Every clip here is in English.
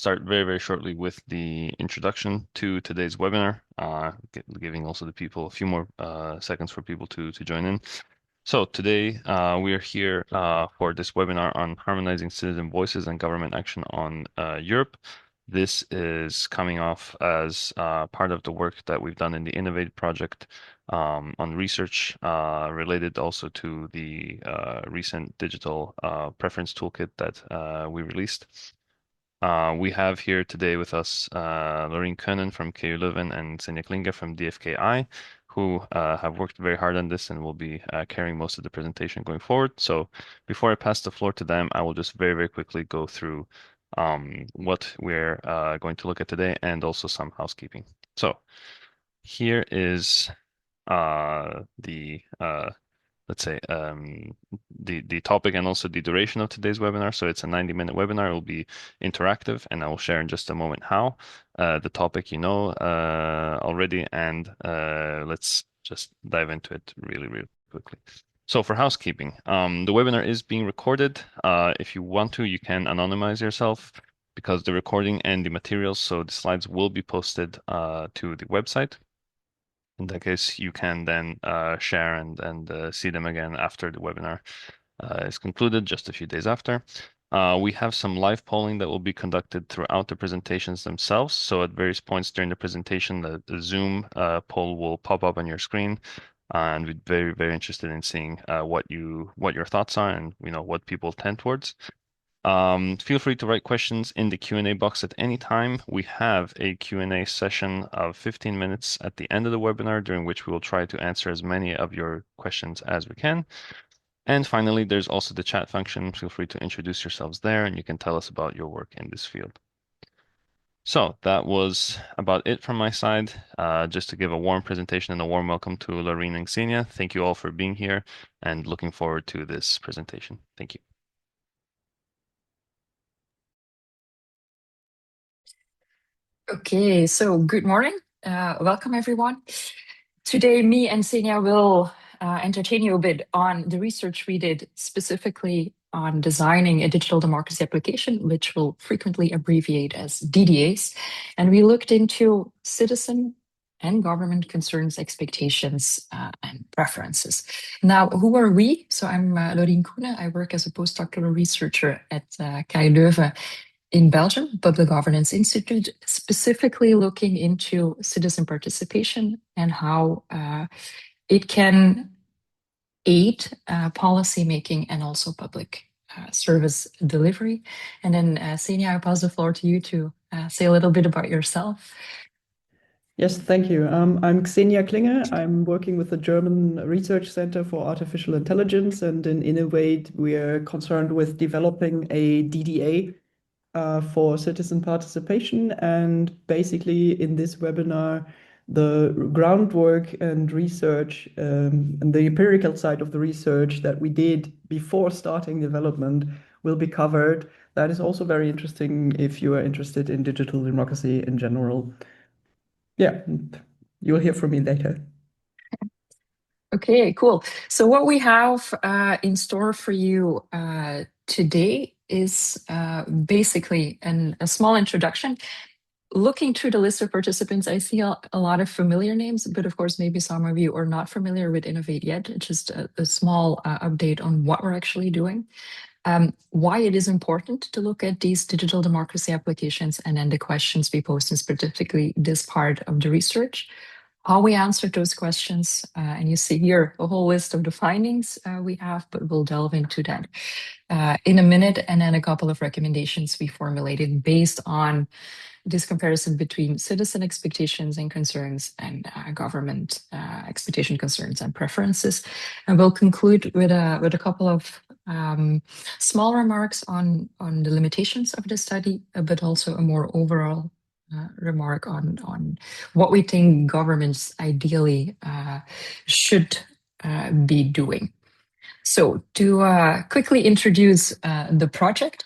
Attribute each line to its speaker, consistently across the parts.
Speaker 1: start very shortly with the introduction to today's webinar, giving also the people a few more seconds for people to join in. So today we are here for this webinar on harmonizing citizen voices and government action on Europe. This is coming off as part of the work that we've done in the Innovate project on research related also to the recent digital preference toolkit that we released. We have here today with us Loreen Koenen from KU Leuven and Senja Klinge from DFKI, who have worked very hard on this and will be carrying most of the presentation going forward. So before I pass the floor to them, I will just very quickly go through what we're going to look at today and also some housekeeping. So here is the let's say the topic and also the duration of today's webinar. So it's a 90-minute webinar. It will be interactive, and I will share in just a moment how. The topic you know already, and let's just dive into it really quickly. So for housekeeping, the webinar is being recorded. If you want to, you can anonymize yourself because the recording and the materials, so the slides will be posted to the website. In that case, you can then share and see them again after the webinar is concluded, just a few days after. We have some live polling that will be conducted throughout the presentations themselves. So at various points during the presentation, the Zoom poll will pop up on your screen, and we're very interested in seeing what your thoughts are and what people tend towards. Feel free to write questions in the Q&A box at any time. We have a Q&A session of 15 minutes at the end of the webinar, during which we will try to answer as many of your questions as we can. And finally, there's also the chat function. Feel free to introduce yourselves there, and you can tell us about your work in this field. So that was about it from my side. Just to give a warm presentation and a warm welcome to Loreen and Xenia. Thank you all for being here and looking forward to this presentation. Thank you.
Speaker 2: Okay, so good morning. Welcome, everyone. Today, me and Xenia will entertain you a bit on the research we did specifically on designing a digital democracy application, which we'll frequently abbreviate as DDAs. And we looked into citizen and government concerns, expectations, and preferences. Now, who are we? So I'm Loreen Koenen. I work as a postdoctoral researcher at KU Leuven in Belgium, Public Governance Institute, specifically looking into citizen participation and how it can aid policy making and also public service delivery. And then, Xenia, I pass the floor to you to say a little bit about yourself.
Speaker 3: Yes, thank you. I'm Xenia Klinge. I'm working with the German Research Center for Artificial Intelligence, and in Innovate, we are concerned with developing a DDA for citizen participation. And basically in this webinar, the groundwork and research and the empirical side of the research that we did before starting development will be covered. That is also very interesting if you are interested in digital democracy in general. Yeah, you'll hear from me later.
Speaker 2: Okay, cool. So what we have in store for you today is basically a small introduction. Looking through the list of participants, I see a lot of familiar names, but of course, maybe some of you are not familiar with Innovate yet. It's just a small update on what we're actually doing, why it is important to look at these digital democracy applications, and then the questions we posed in specifically this part of the research, how we answered those questions. And you see here a whole list of the findings we have, but we'll delve into that in a minute, and then a couple of recommendations we formulated based on this comparison between citizen expectations and concerns and government expectation, concerns, and preferences. And we'll conclude with a couple of small remarks on the limitations of the study, but also a more overall remark on what we think governments ideally should be doing. So to quickly introduce the project,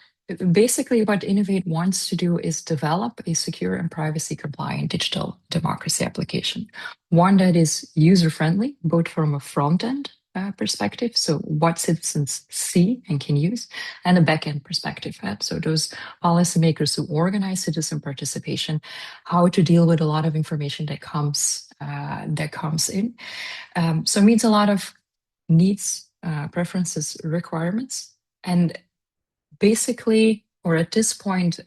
Speaker 2: basically what Innovate wants to do is develop a secure and privacy compliant digital democracy application, one that is user-friendly, both from a front end perspective, so what citizens see and can use, and a back-end perspective. So those policymakers who organize citizen participation, how to deal with a lot of information that comes in. So it means a lot of needs, preferences, requirements, and basically, or at this point,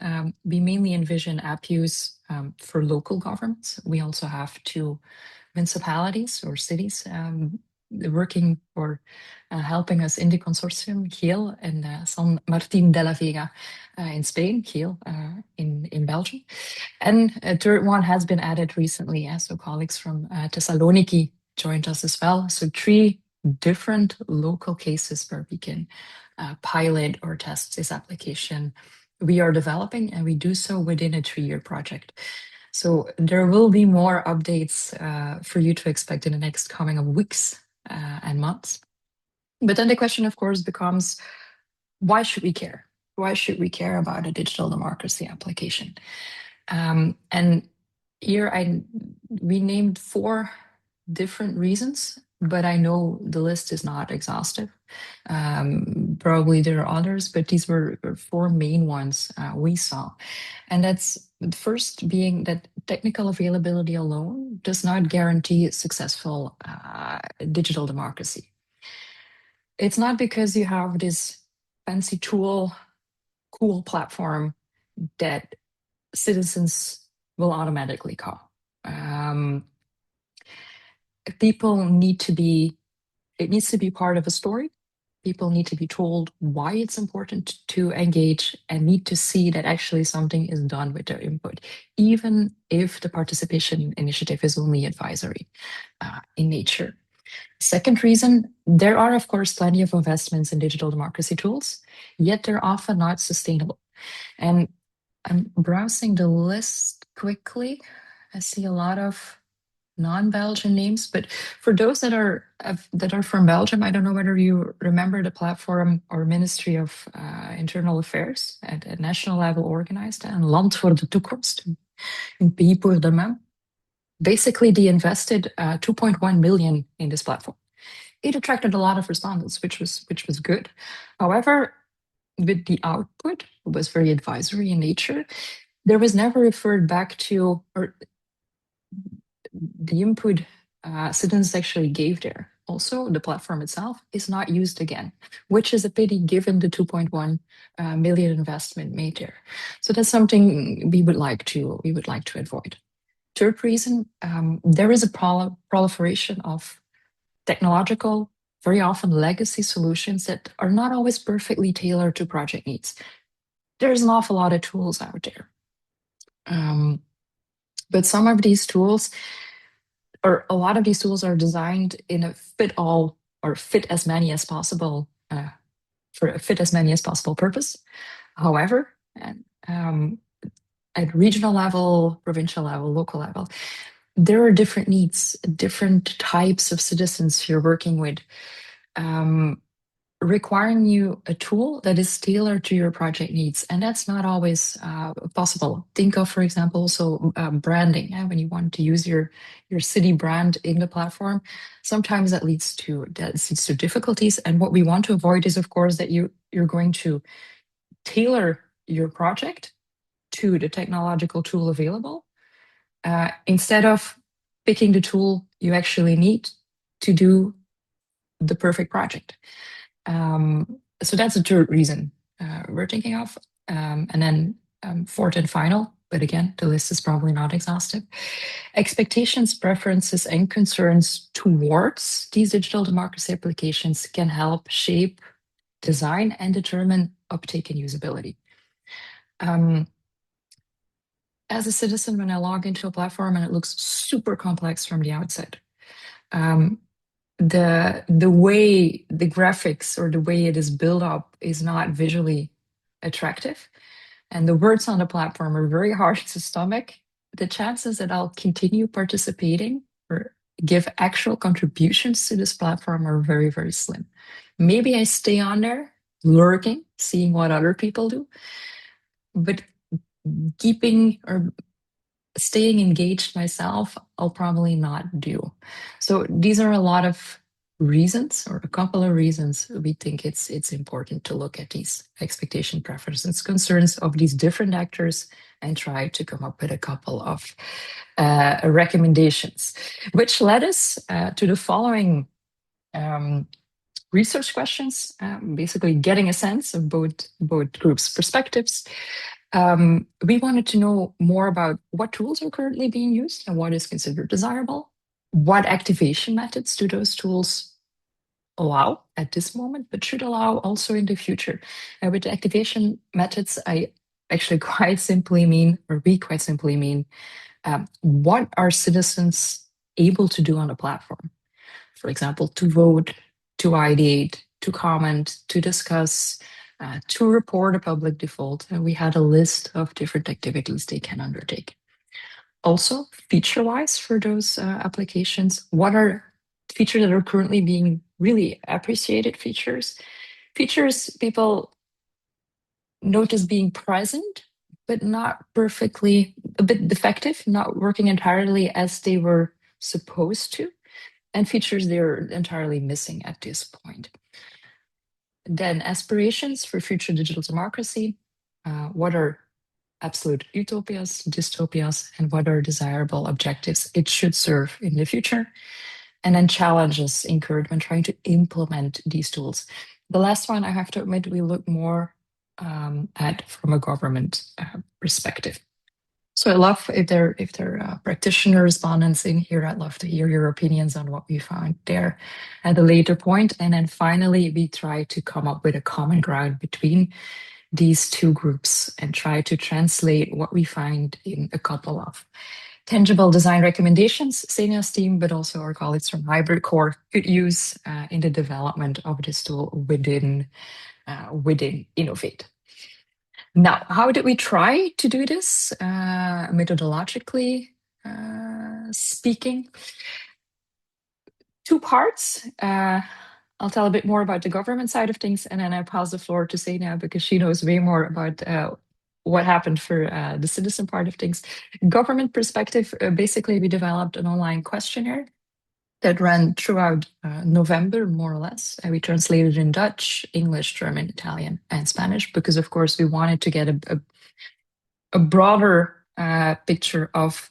Speaker 2: we mainly envision app use for local governments. We also have two municipalities or cities working or helping us in the consortium, GIL and San Martín de la Vega in Spain, GIL in Belgium. And a third one has been added recently, so colleagues from Thessaloniki joined us as well. So 3 different local cases where we can pilot or test this application we are developing, and we do so within a 3-year project. So there will be more updates for you to expect in the next coming of weeks and months. But then the question, of course, becomes, why should we care? Why should we care about a digital democracy application? And here we named 4 different reasons, but I know the list is not exhaustive. Probably there are others, but these were 4 main ones we saw. And that's the first being that technical availability alone does not guarantee successful digital democracy. It's not because you have this fancy tool, cool platform that citizens will automatically come. People need to be, it needs to be part of a story. People need to be told why it's important to engage and need to see that actually something is done with their input, even if the participation initiative is only advisory in nature. Second reason, there are, of course, plenty of investments in digital democracy tools, yet they're often not sustainable. And I'm browsing the list quickly. I see a lot of non-Belgian names, but for those that are from Belgium, I don't know whether you remember the platform or Ministry of Internal Affairs at a national level organized, and Land voor de Toekomst, een pays pour demain. Basically, they invested 2.1 million in this platform. It attracted a lot of respondents, which was good. However, with the output, it was very advisory in nature. There was never referred back to, or the input citizens actually gave there. Also, the platform itself is not used again, which is a pity given the 2.1 million investment made there. So that's something we would like to avoid. Third reason, there is a proliferation of technological, very often legacy solutions that are not always perfectly tailored to project needs. There's an awful lot of tools out there. But some of these tools, or a lot of these tools, are designed in a fit-all or fit as many as possible for a fit as many as possible purpose. However, at regional level, provincial level, local level, there are different needs, different types of citizens you're working with, requiring you a tool that is tailored to your project needs. And that's not always possible. Think of, for example, also branding. When you want to use your city brand in the platform, sometimes that leads to difficulties. And what we want to avoid is, of course, that you're going to tailor your project to the technological tool available, instead of picking the tool you actually need to do the perfect project. So that's the third reason we're thinking of. And then fourth and final, but again, the list is probably not exhaustive. Expectations, preferences, and concerns towards these digital democracy applications can help shape, design, and determine uptake and usability. As a citizen, when I log into a platform and it looks super complex from the outset, the way the graphics or the way it is built up is not visually attractive, and the words on the platform are very hard to stomach, the chances that I'll continue participating or give actual contributions to this platform are very, very slim. Maybe I stay on there, lurking, seeing what other people do, but keeping or staying engaged myself, I'll probably not do. So these are a lot of reasons, or a couple of reasons, we think it's important to look at these expectation, preferences, concerns of these different actors and try to come up with a couple of recommendations, which led us to the following research questions, basically getting a sense of both groups' perspectives. We wanted to know more about what tools are currently being used and what is considered desirable. What activation methods do those tools allow at this moment, but should allow also in the future? And with activation methods, I actually quite simply mean, or we quite simply mean, what are citizens able to do on a platform? For example, to vote, to ideate, to comment, to discuss, to report a public default. And we had a list of different activities they can undertake. Also, feature-wise for those applications, what are features that are currently being really appreciated features? Features people notice being present, but not perfectly, a bit defective, not working entirely as they were supposed to, and features they're entirely missing at this point. Then aspirations for future digital democracy. What are absolute utopias, dystopias, and what are desirable objectives it should serve in the future? And then challenges incurred when trying to implement these tools. The last one, I have to admit, we look more at from a government perspective. So I love if there are practitioner respondents in here. I'd love to hear your opinions on what we found there at a later point. And then finally, we try to come up with a common ground between these two groups and try to translate what we find in a couple of tangible design recommendations Senia's team, but also our colleagues from Hybrid Core could use in the development of this tool within Innovate. Now, how did we try to do this methodologically speaking? Two parts. I'll tell a bit more about the government side of things, and then I pass the floor to Senia because she knows way more about what happened for the citizen part of things. Government perspective, basically we developed an online questionnaire that ran throughout November, more or less. And we translated in Dutch, English, German, Italian, and Spanish, because of course we wanted to get a broader picture of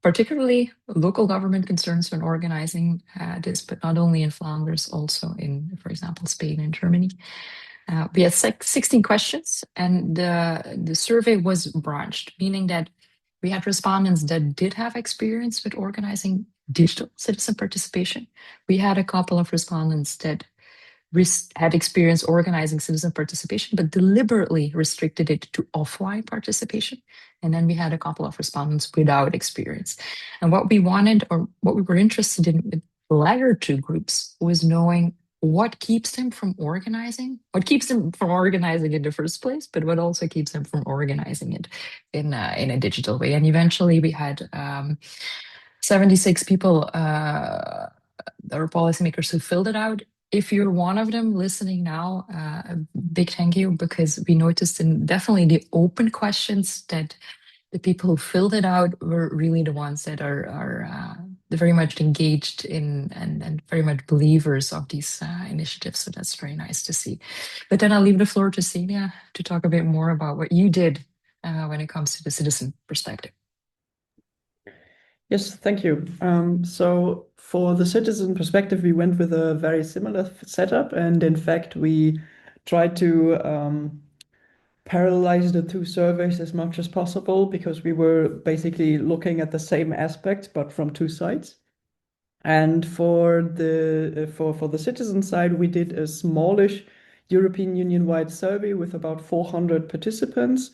Speaker 2: particularly local government concerns when organizing this, but not only in Flanders, also in, for example, Spain and Germany. We had 16 questions, and the survey was branched, meaning that we had respondents that did have experience with organizing digital citizen participation. We had a couple of respondents that had experience organizing citizen participation, but deliberately restricted it to offline participation. And then we had a couple of respondents without experience. And what we wanted, or what we were interested in with the latter two groups, was knowing what keeps them from organizing, what keeps them from organizing in the first place, but what also keeps them from organizing it in a digital way. And eventually we had 76 people, or policymakers, who filled it out. If you're one of them listening now, a big thank you, because we noticed in definitely the open questions that the people who filled it out were really the ones that are very much engaged in and very much believers of these initiatives. So that's very nice to see. But then I'll leave the floor to Celia to talk a bit more about what you did when it comes to the citizen perspective.
Speaker 3: Yes, thank you. So for the citizen perspective, we went with a very similar setup. And in fact, we tried to parallelize the two surveys as much as possible, because we were basically looking at the same aspects, but from two sides. And for the citizen side, we did a smallish European Union-wide survey with about 400 participants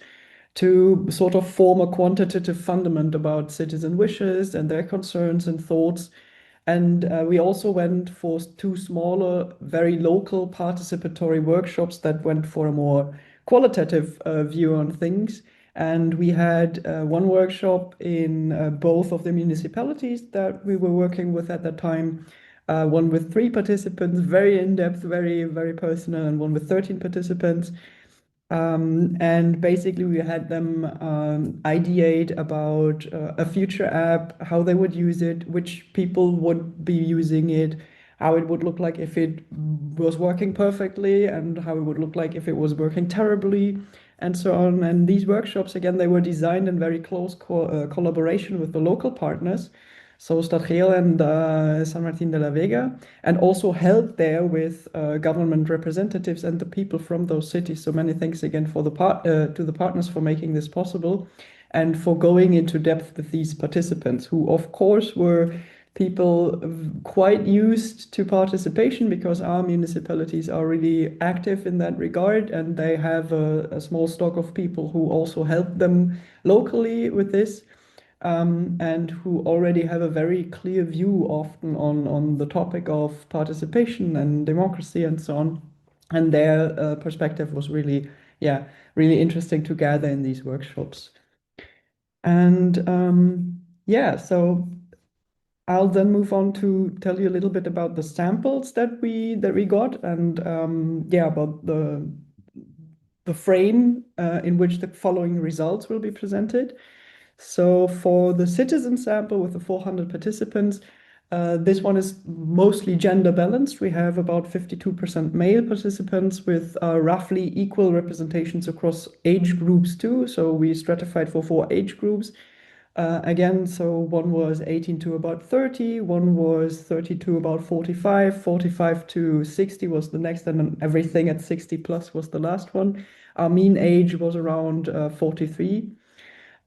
Speaker 3: to sort of form a quantitative fundament about citizen wishes and their concerns and thoughts. And we also went for two smaller, very local participatory workshops that went for a more qualitative view on things. And we had one workshop in both of the municipalities that we were working with at that time, one with 3 participants, very in-depth, very, very personal, and one with 13 participants. And basically, we had them ideate about a future app, how they would use it, which people would be using it, how it would look like if it was working perfectly, and how it would look like if it was working terribly, and so on. And these workshops, again, they were designed in very close collaboration with the local partners, so Stadgeel and San Martín de la Vega, and also held there with government representatives and the people from those cities. So many thanks again for to the partners for making this possible and for going into depth with these participants, who of course were people quite used to participation because our municipalities are really active in that regard, and they have a small stock of people who also help them locally with this, and who already have a very clear view often on the topic of participation and democracy and so on. And their perspective was really, yeah, really interesting to gather in these workshops. And yeah, so I'll then move on to tell you a little bit about the samples that we got, and yeah, about the frame in which the following results will be presented. So for the citizen sample with the 400 participants, this one is mostly gender balanced. We have about 52% male participants with roughly equal representations across age groups too. So we stratified for 4 age groups. Again, so one was 18 to about 30, one was 30 to about 45, 45 to 60 was the next, and then everything at 60 plus was the last one. Our mean age was around 43.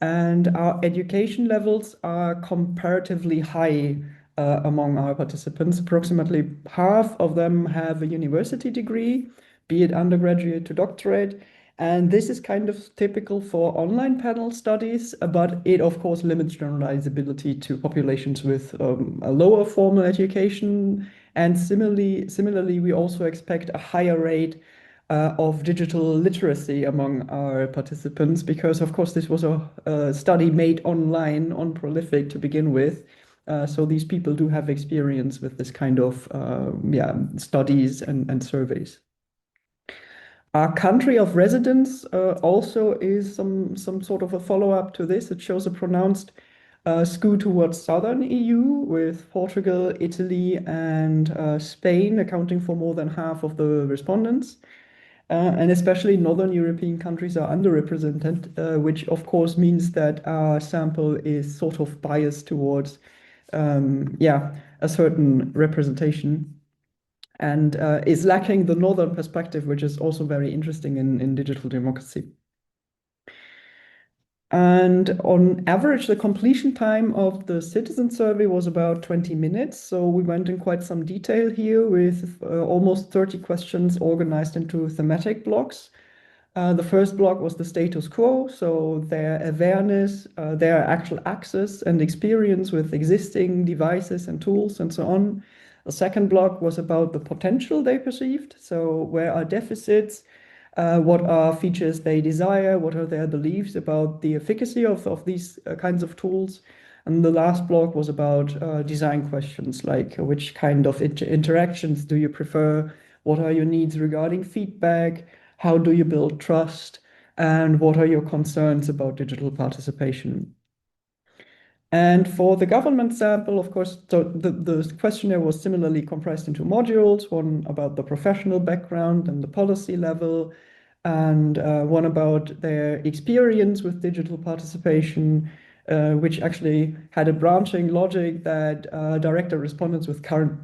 Speaker 3: And our education levels are comparatively high among our participants. Approximately half of them have a university degree, be it undergraduate to doctorate. And this is kind of typical for online panel studies, but it of course limits generalizability to populations with a lower formal education. And similarly, we also expect a higher rate of digital literacy among our participants, because of course this was a study made online on Prolific to begin with. So these people do have experience with this kind of yeah, studies and surveys. Our country of residence also is some sort of a follow-up to this. It shows a pronounced skew towards southern EU, with Portugal, Italy, and Spain accounting for more than half of the respondents. And especially Northern European countries are underrepresented, which of course means that our sample is sort of biased towards, yeah, a certain representation, and is lacking the Northern perspective, which is also very interesting in digital democracy. And on average, the completion time of the citizen survey was about 20 minutes. So we went in quite some detail here with almost 30 questions organized into thematic blocks. The first block was the status quo, so their awareness, their actual access and experience with existing devices and tools and so on. The second block was about the potential they perceived, so where are deficits, what are features they desire, what are their beliefs about the efficacy of these kinds of tools. And the last block was about design questions, like which kind of interactions do you prefer, what are your needs regarding feedback, how do you build trust, and what are your concerns about digital participation. And for the government sample, of course, so the questionnaire was similarly comprised into modules, one about the professional background and the policy level, and one about their experience with digital participation, which actually had a branching logic that directed respondents with current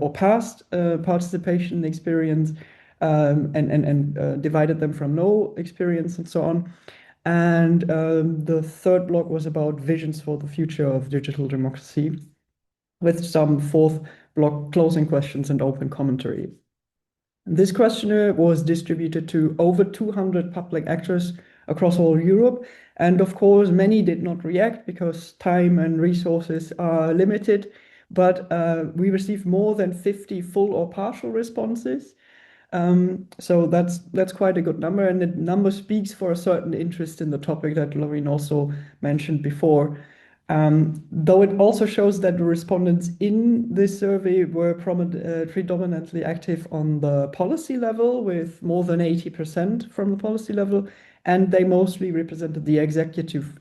Speaker 3: or past participation experience, and divided them from no experience and so on. And the third block was about visions for the future of digital democracy, with some fourth block closing questions and open commentary. This questionnaire was distributed to over 200 public actors across all Europe. And of course, many did not react because time and resources are limited. But we received more than 50 full or partial responses. So that's quite a good number, and the number speaks for a certain interest in the topic that Lorraine also mentioned before. Though it also shows that the respondents in this survey were predominantly active on the policy level, with more than 80% from the policy level, and they mostly represented the executive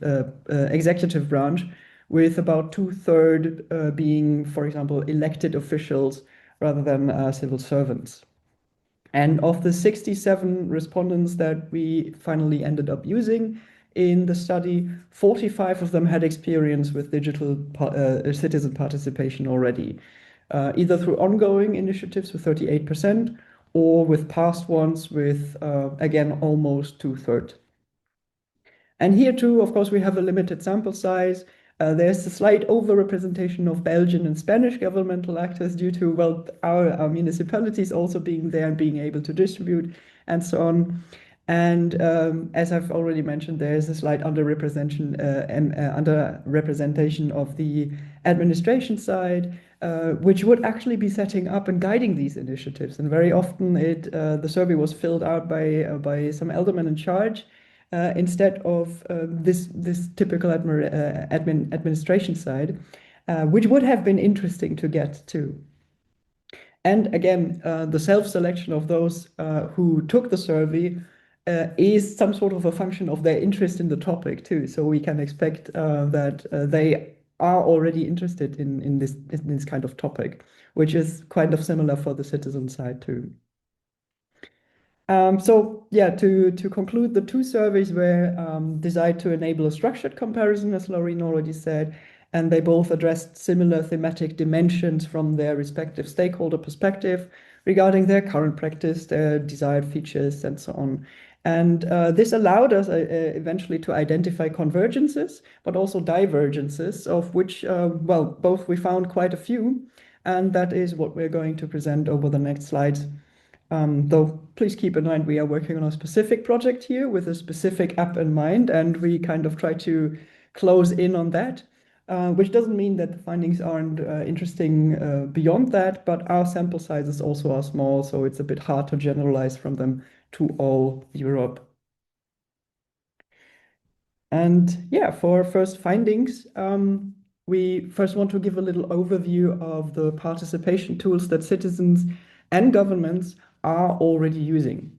Speaker 3: branch, with about two-thirds being, for example, elected officials rather than civil servants. And of the 67 respondents that we finally ended up using in the study, 45 of them had experience with digital citizen participation already, either through ongoing initiatives with 38% or with past ones with, again, almost two-thirds. And here too, of course, we have a limited sample size. There's a slight overrepresentation of Belgian and Spanish governmental actors due to, well, our municipalities also being there and being able to distribute and so on. And as I've already mentioned, there is a slight underrepresentation of the administration side, which would actually be setting up and guiding these initiatives. And very often the survey was filled out by some aldermen in charge, instead of this typical administration side, which would have been interesting to get to. And again, the self-selection of those who took the survey is some sort of a function of their interest in the topic too. So we can expect that they are already interested in this kind of topic, which is kind of similar for the citizen side too. So yeah, to conclude, the two surveys were designed to enable a structured comparison, as Laureen already said, and they both addressed similar thematic dimensions from their respective stakeholder perspective regarding their current practice, their desired features, and so on. And this allowed us eventually to identify convergences, but also divergences, of which, well, both we found quite a few, and that is what we're going to present over the next slides. Though please keep in mind we are working on a specific project here with a specific app in mind, and we kind of try to close in on that, which doesn't mean that the findings aren't interesting beyond that, but our sample sizes also are small, so it's a bit hard to generalize from them to all Europe. And yeah, for first findings, we first want to give a little overview of the participation tools that citizens and governments are already using.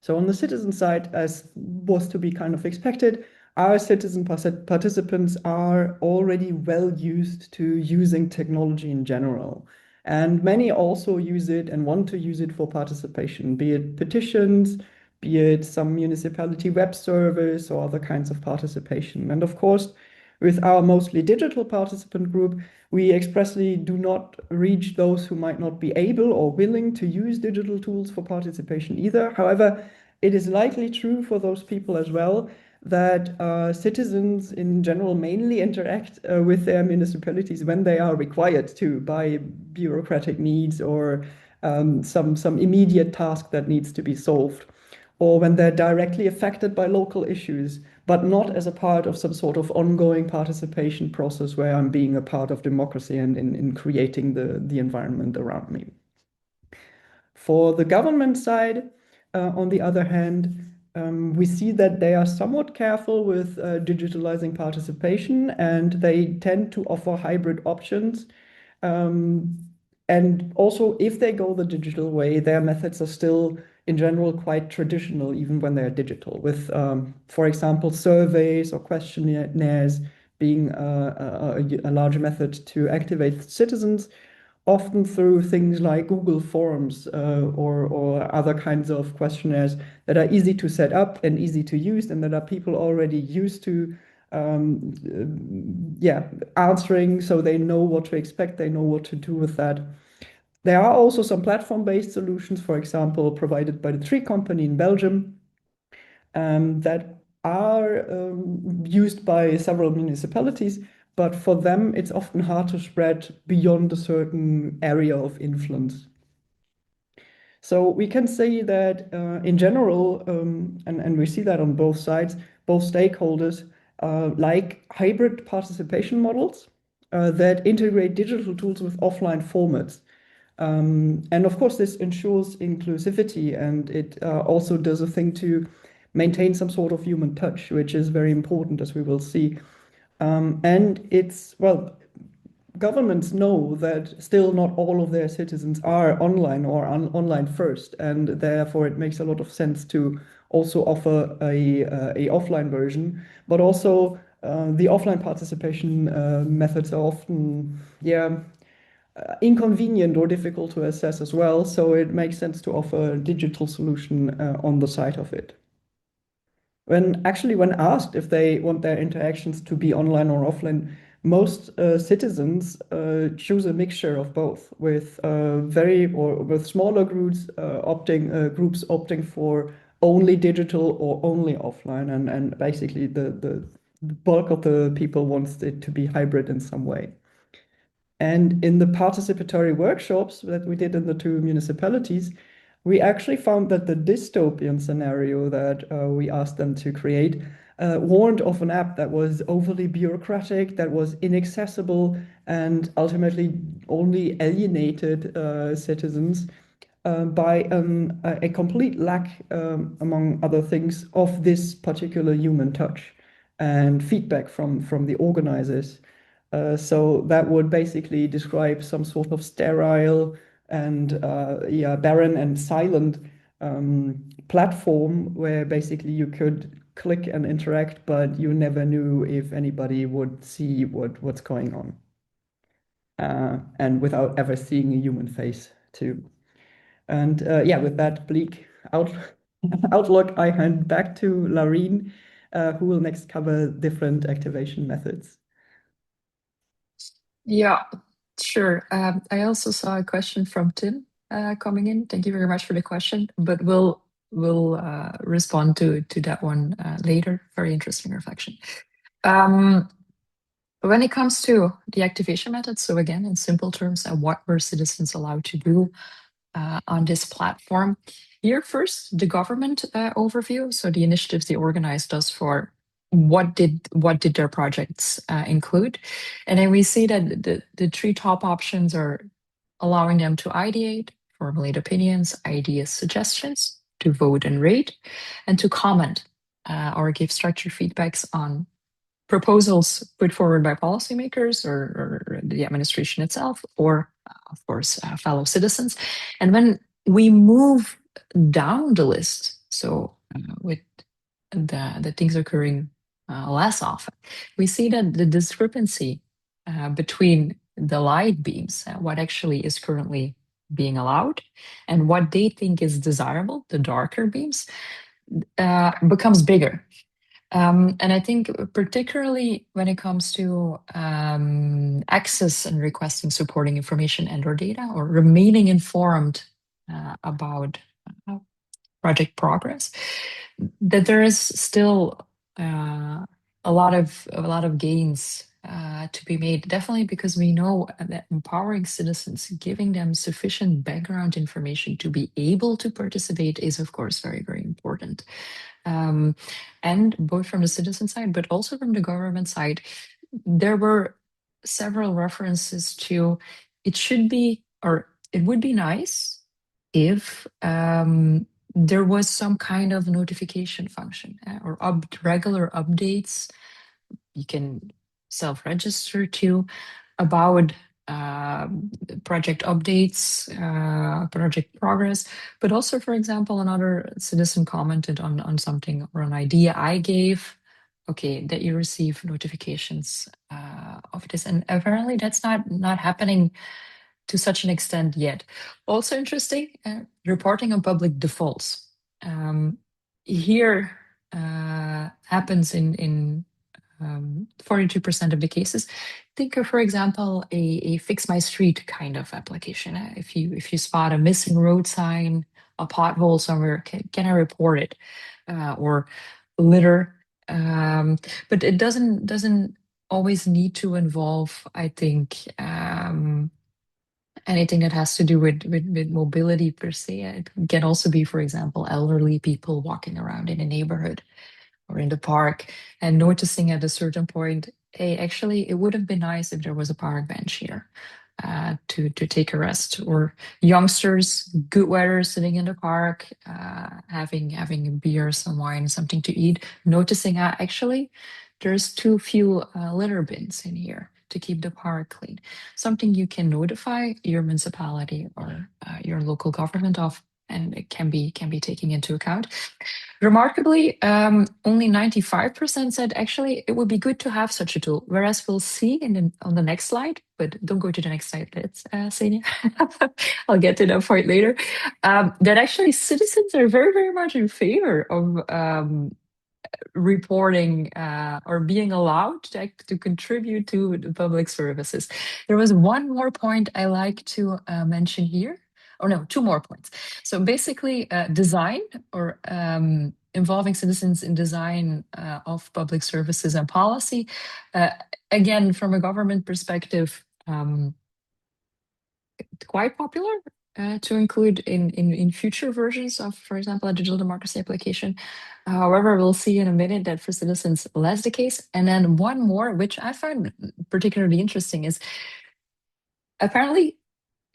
Speaker 3: So on the citizen side, as was to be kind of expected, our citizen participants are already well used to using technology in general. And many also use it and want to use it for participation, be it petitions, be it some municipality web service or other kinds of participation. And of course, with our mostly digital participant group, we expressly do not reach those who might not be able or willing to use digital tools for participation either. However, it is likely true for those people as well that citizens in general mainly interact with their municipalities when they are required to by bureaucratic needs or some immediate task that needs to be solved, or when they're directly affected by local issues, but not as a part of some sort of ongoing participation process where I'm being a part of democracy and in creating the environment around me. For the government side, on the other hand, we see that they are somewhat careful with digitalizing participation, and they tend to offer hybrid options. And also, if they go the digital way, their methods are still, in general, quite traditional, even when they're digital, with, for example, surveys or questionnaires being a large method to activate citizens, often through things like Google Forms or other kinds of questionnaires that are easy to set up and easy to use, and that are people already used to answering, so they know what to expect, they know what to do with that. There are also some platform-based solutions, for example, provided by the Tree Company in Belgium, that are used by several municipalities, but for them, it's often hard to spread beyond a certain area of influence. So we can say that in general, and we see that on both sides, both stakeholders like hybrid participation models that integrate digital tools with offline formats. And of course, this ensures inclusivity, and it also does a thing to maintain some sort of human touch, which is very important, as we will see. And it's, well, governments know that still not all of their citizens are online or online first, and therefore it makes a lot of sense to also offer a offline version. But also the offline participation methods are often, yeah, inconvenient or difficult to assess as well. So it makes sense to offer a digital solution on the side of it. When asked if they want their interactions to be online or offline, most citizens choose a mixture of both, with with smaller groups opting for only digital or only offline, and basically the bulk of the people wants it to be hybrid in some way. And in the participatory workshops that we did in the two municipalities, we actually found that the dystopian scenario that we asked them to create warned of an app that was overly bureaucratic, that was inaccessible, and ultimately only alienated citizens by a complete lack, among other things, of this particular human touch and feedback from the organizers. So that would basically describe some sort of sterile and yeah, barren and silent platform where basically you could click and interact, but you never knew if anybody would see what's going on. And without ever seeing a human face too. And yeah, with that bleak outlook, I hand back to Larine, who will next cover different activation methods.
Speaker 2: Yeah, sure. I also saw a question from Tim coming in. Thank you very much for the question, but we'll respond to that one later. Very interesting reflection. When it comes to the activation methods, so again, in simple terms, what were citizens allowed to do on this platform? Here, first, the government overview. So the initiatives they organized us for what did their projects include, and then we see that the three top options are allowing them to ideate, formulate opinions, ideas, suggestions, to vote and rate, and to comment or give structured feedbacks on proposals put forward by policymakers or the administration itself, or of course, fellow citizens. And when we move down the list, so with the things occurring less often, we see that the discrepancy between the light beams, what actually is currently being allowed, and what they think is desirable, the darker beams, becomes bigger. And I think particularly when it comes to access and requesting supporting information and or data, or remaining informed about project progress, that there is still a lot of gains to be made. Definitely because we know that empowering citizens, giving them sufficient background information to be able to participate is, of course, very, very important. And both from the citizen side, but also from the government side, there were several references to it should be, or it would be nice if there was some kind of notification function or regular updates you can self-register to about project updates, project progress, but also, for example, another citizen commented on something or an idea I gave, okay, that you receive notifications of this. And apparently that's not happening to such an extent yet. Also interesting, reporting on public defaults. Here happens in 42% of the cases. Think of, for example, a fix my street kind of application. If you spot a missing road sign, a pothole somewhere, can I report it? Or litter. But it doesn't always need to involve, I think, anything that has to do with mobility per se. It can also be, for example, elderly people walking around in a neighborhood or in the park and noticing at a certain point, hey, actually, it would have been nice if there was a park bench here to take a rest. Or youngsters, good weather, sitting in the park, having a beer, some wine, something to eat, noticing actually there's too few litter bins in here to keep the park clean. Something you can notify your municipality or your local government of, and it can be taken into account. Remarkably, only 95% said actually it would be good to have such a tool. Whereas we'll see on the next slide, but don't go to the next slide, let's Senia. I'll get to that point later. That actually citizens are very, very much in favor of reporting or being allowed to contribute to the public services. There was one more point I like to mention here. Or no, two more points. So basically, design or involving citizens in design of public services and policy. Again, from a government perspective, quite popular to include in future versions of, for example, a digital democracy application. However, we'll see in a minute that for citizens, less the case. And then one more, which I find particularly interesting, is apparently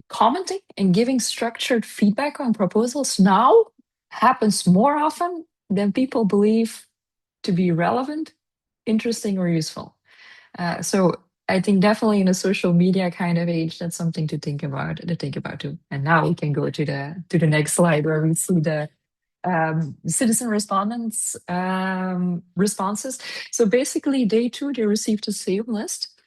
Speaker 2: commenting and giving structured feedback on proposals now happens more often than people believe to be relevant, interesting, or useful. So I think definitely in a social media kind of age, that's something to think about. Too. And now we can go to the next slide where we see the citizen respondents responses. So basically, day 2, they received the same list,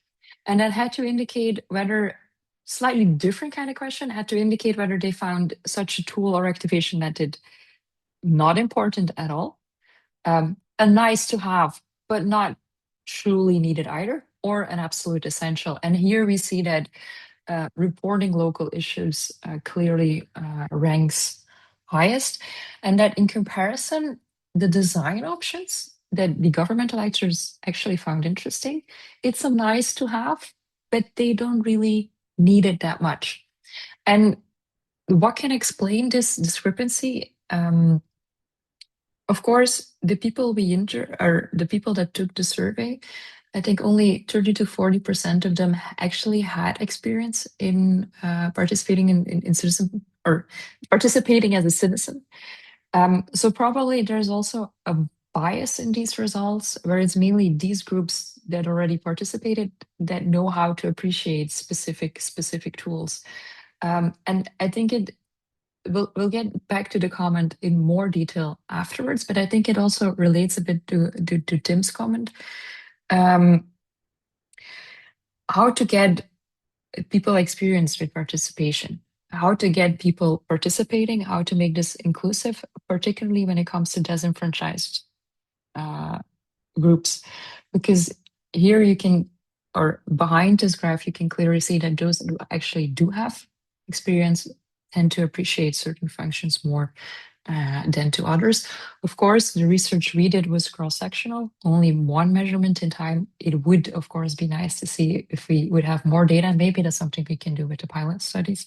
Speaker 2: and that had to indicate whether slightly different kind of question had to indicate whether they found such a tool or activation method not important at all, a nice to have, but not truly needed either, or an absolute essential. And here we see that reporting local issues clearly ranks highest, and that in comparison, the design options that the governmental actors actually found interesting, it's a nice to have, but they don't really need it that much. And what can explain this discrepancy? Of course, the people the people that took the survey, I think only 30 to 40% of them actually had experience in participating in citizen or participating as a citizen. So probably there's also a bias in these results where it's mainly these groups that already participated that know how to appreciate specific tools. And I think we'll get back to the comment in more detail afterwards, but I think it also relates a bit to Tim's comment. How to get people experienced with participation, how to get people participating, how to make this inclusive, particularly when it comes to disenfranchised groups. Because here you can, or behind this graph, you can clearly see that those who actually do have experience tend to appreciate certain functions more than to others. Of course, the research we did was cross-sectional, only one measurement in time. It would, of course, be nice to see if we would have more data. Maybe that's something we can do with the pilot studies.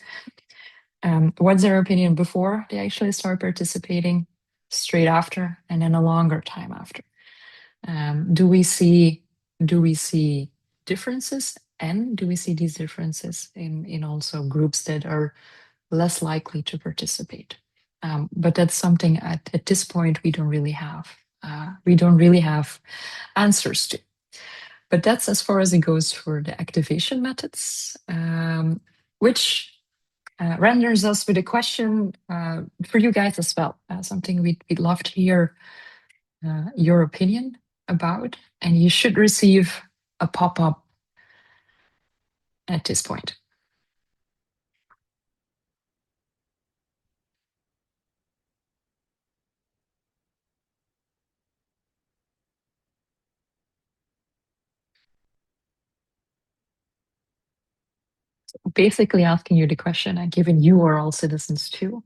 Speaker 2: What's their opinion before they actually start participating, straight after, and then a longer time after? Do we see differences, and do we see these differences in also groups that are less likely to participate? But that's something at this point we don't really have. We don't really have answers to. But that's as far as it goes for the activation methods, which renders us with a question for you guys as well. Something we'd love to hear your opinion about, and you should receive a pop-up at this point. Basically asking you the question, and given you are all citizens too,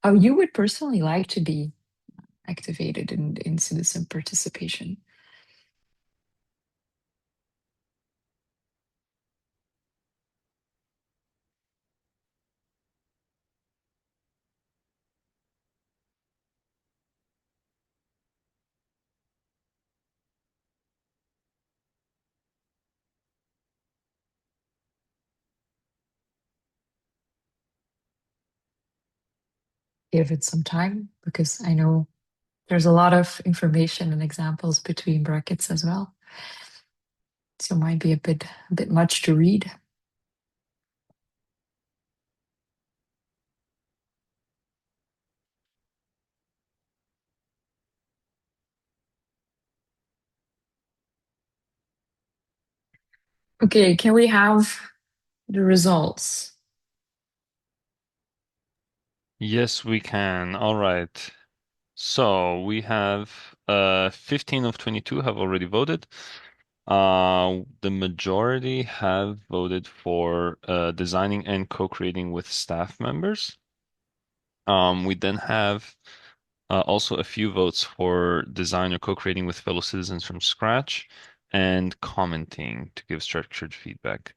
Speaker 2: how you would personally like to be activated in citizen participation. Give it some time, because I know There's a lot of information and examples between brackets as well. So it might be a bit much to read. Okay, can we have the results?
Speaker 1: Yes, we can. All right. So we have 15 of 22 have already voted. The majority have voted for designing and co-creating with staff members. We then have also a few votes for design or co-creating with fellow citizens from scratch and commenting to give structured feedback.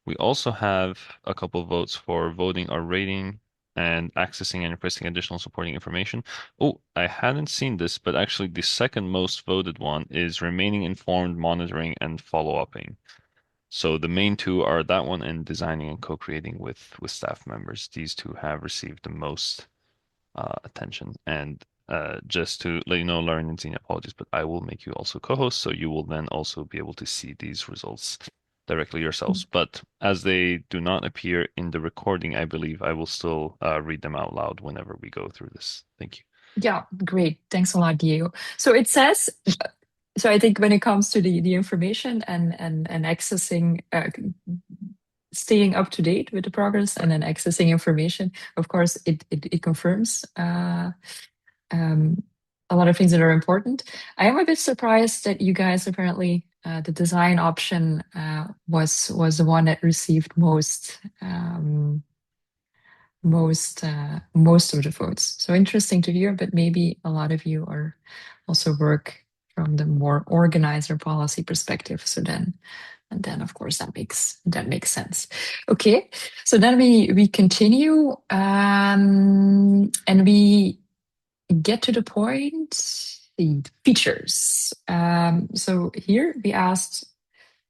Speaker 1: We also have a couple votes for voting or rating and accessing and requesting additional supporting information. Oh, I hadn't seen this, but actually the second most voted one is remaining informed, monitoring, and follow-upping. So the main two are that one and designing and co-creating with staff members. These two have received the most attention. And just to let you know, Lauren and Zine, apologies, but I will make you also co-host, so you will then also be able to see these results directly yourselves. But as they do not appear in the recording, I believe I will still read them out loud whenever we go through this. Thank you.
Speaker 2: Yeah, great. Thanks a lot, Diego. So it says, so I think when it comes to the information and accessing, staying up to date with the progress and then accessing information, of course, it confirms a lot of things that are important. I am a bit surprised that you guys apparently the design option was the one that received most of the votes. So interesting to hear, but maybe a lot of you are also work from the more organizer policy perspective. So then, and then of course that makes sense. Okay, so then we continue and we get to the point. The features. So here we asked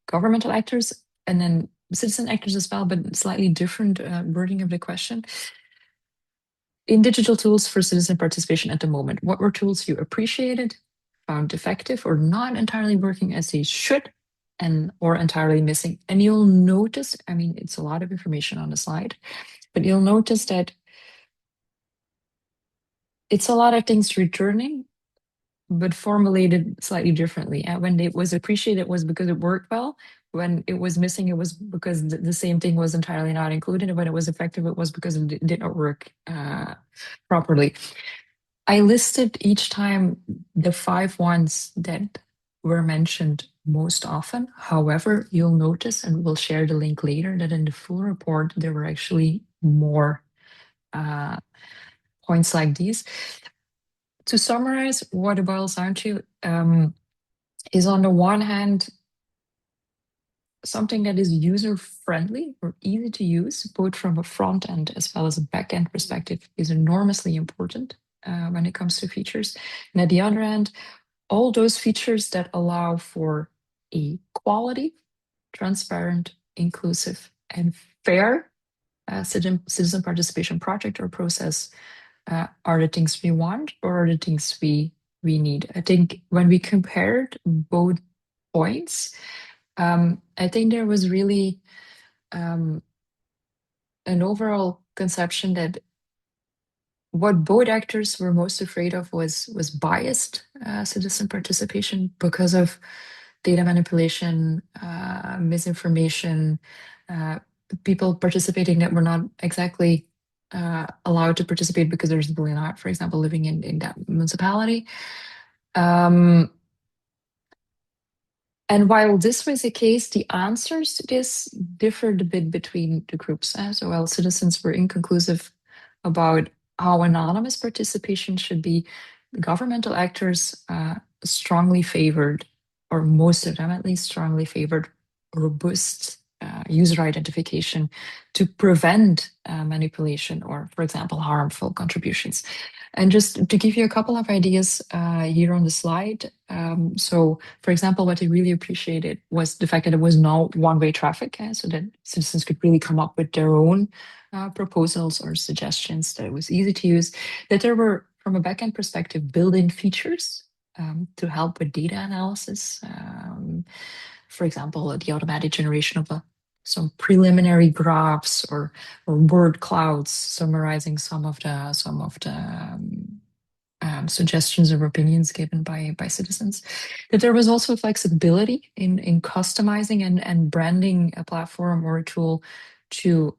Speaker 2: governmental actors and then citizen actors as well, but slightly different wording of the question. In digital tools for citizen participation at the moment, what were tools you appreciated, found effective, or not entirely working as they should, and or entirely missing? And you'll notice, I mean, it's a lot of information on the slide, but you'll notice that it's a lot of things returning, but formulated slightly differently. And when it was appreciated, it was because it worked well. When it was missing, it was because the same thing was entirely not included. And when it was effective, it was because it did not work properly. I listed each time the 5 ones that were mentioned most often. However, you'll notice, and we'll share the link later, that in the full report, there were actually more points like these. To summarize, what it boils down to is on the one hand, something that is user-friendly or easy to use, both from a front end as well as a back end perspective, is enormously important when it comes to features. And at the other end, all those features that allow for a quality, transparent, inclusive, and fair citizen participation project or process are the things we want or are the things we need. I think when we compared both points, I think there was really an overall conception that what both actors were most afraid of was biased citizen participation because of data manipulation, misinformation, people participating that were not exactly allowed to participate because they're simply not, for example, living in that municipality. And while this was the case, the answers to this differed a bit between the groups. So while citizens were inconclusive about how anonymous participation should be, the governmental actors strongly favored, or most of them at least strongly favored, robust user identification to prevent manipulation or, for example, harmful contributions. And just to give you a couple of ideas here on the slide. So, for example, what they really appreciated was the fact that it was no one-way traffic, so that citizens could really come up with their own proposals or suggestions, that it was easy to use, that there were, from a backend perspective, build in features to help with data analysis. For example, the automatic generation of some preliminary graphs or word clouds summarizing some of the suggestions or opinions given by citizens. That there was also flexibility in customizing and branding a platform or a tool to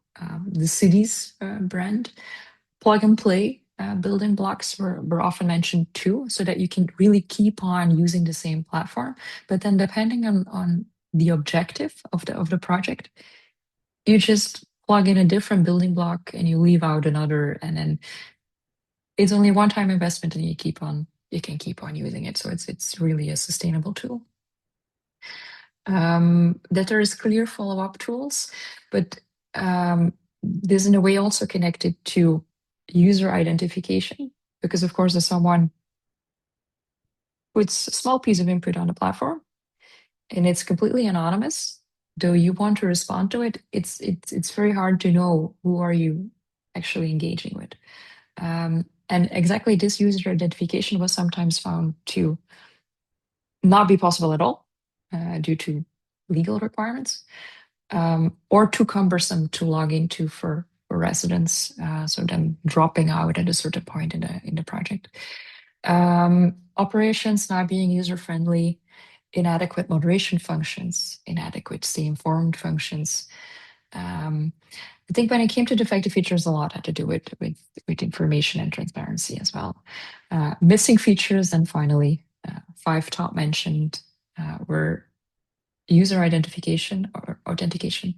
Speaker 2: the city's brand. Plug and play building blocks were often mentioned too, so that you can really keep on using the same platform. But then depending on the objective of the project, you just plug in a different building block and you leave out another, and then it's only one-time investment and you can keep on using it. So it's really a sustainable tool. That there is clear follow-up tools, but this in a way also connected to user identification, because of course, if someone puts a small piece of input on the platform and it's completely anonymous, though you want to respond to it, it's very hard to know who are you actually engaging with. And exactly this user identification was sometimes found to not be possible at all due to legal requirements, or too cumbersome to log into for residents, so them dropping out at a certain point in the project. Operations not being user-friendly, inadequate moderation functions, inadequate stay-informed functions. I think when it came to defective features, a lot had to do with information and transparency as well. Missing features, and finally, 5 top mentioned were user identification or authentication,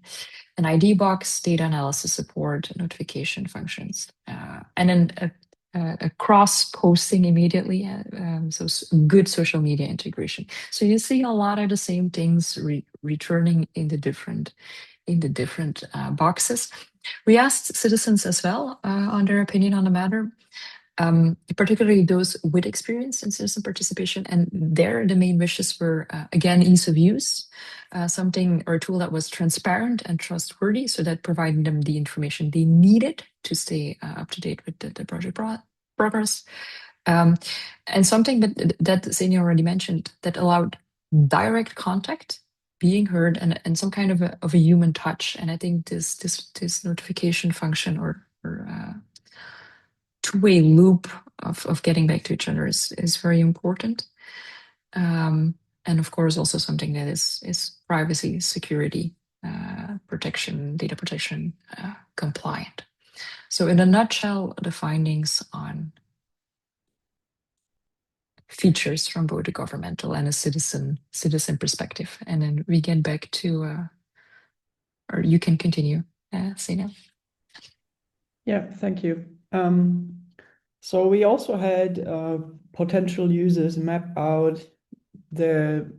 Speaker 2: an ID box, data analysis support, notification functions, and then a cross-posting immediately, so good social media integration. So you see a lot of the same things returning in the different boxes. We asked citizens as well on their opinion on the matter, particularly those with experience in citizen participation, and there the main wishes were again ease of use, something or a tool that was transparent and trustworthy, so that provided them the information they needed to stay up to date with the project progress, and something that Xenia already mentioned, that allowed direct contact, being heard, and some kind of a human touch. And I think this notification function or two-way loop of getting back to each other is very important. And of course, also something that is privacy, security, protection, data protection compliant. So in a nutshell, the findings on features from both a governmental and a citizen perspective. And then we get back to, or you can continue, Sina.
Speaker 3: Yeah, thank you. So we also had potential users map out the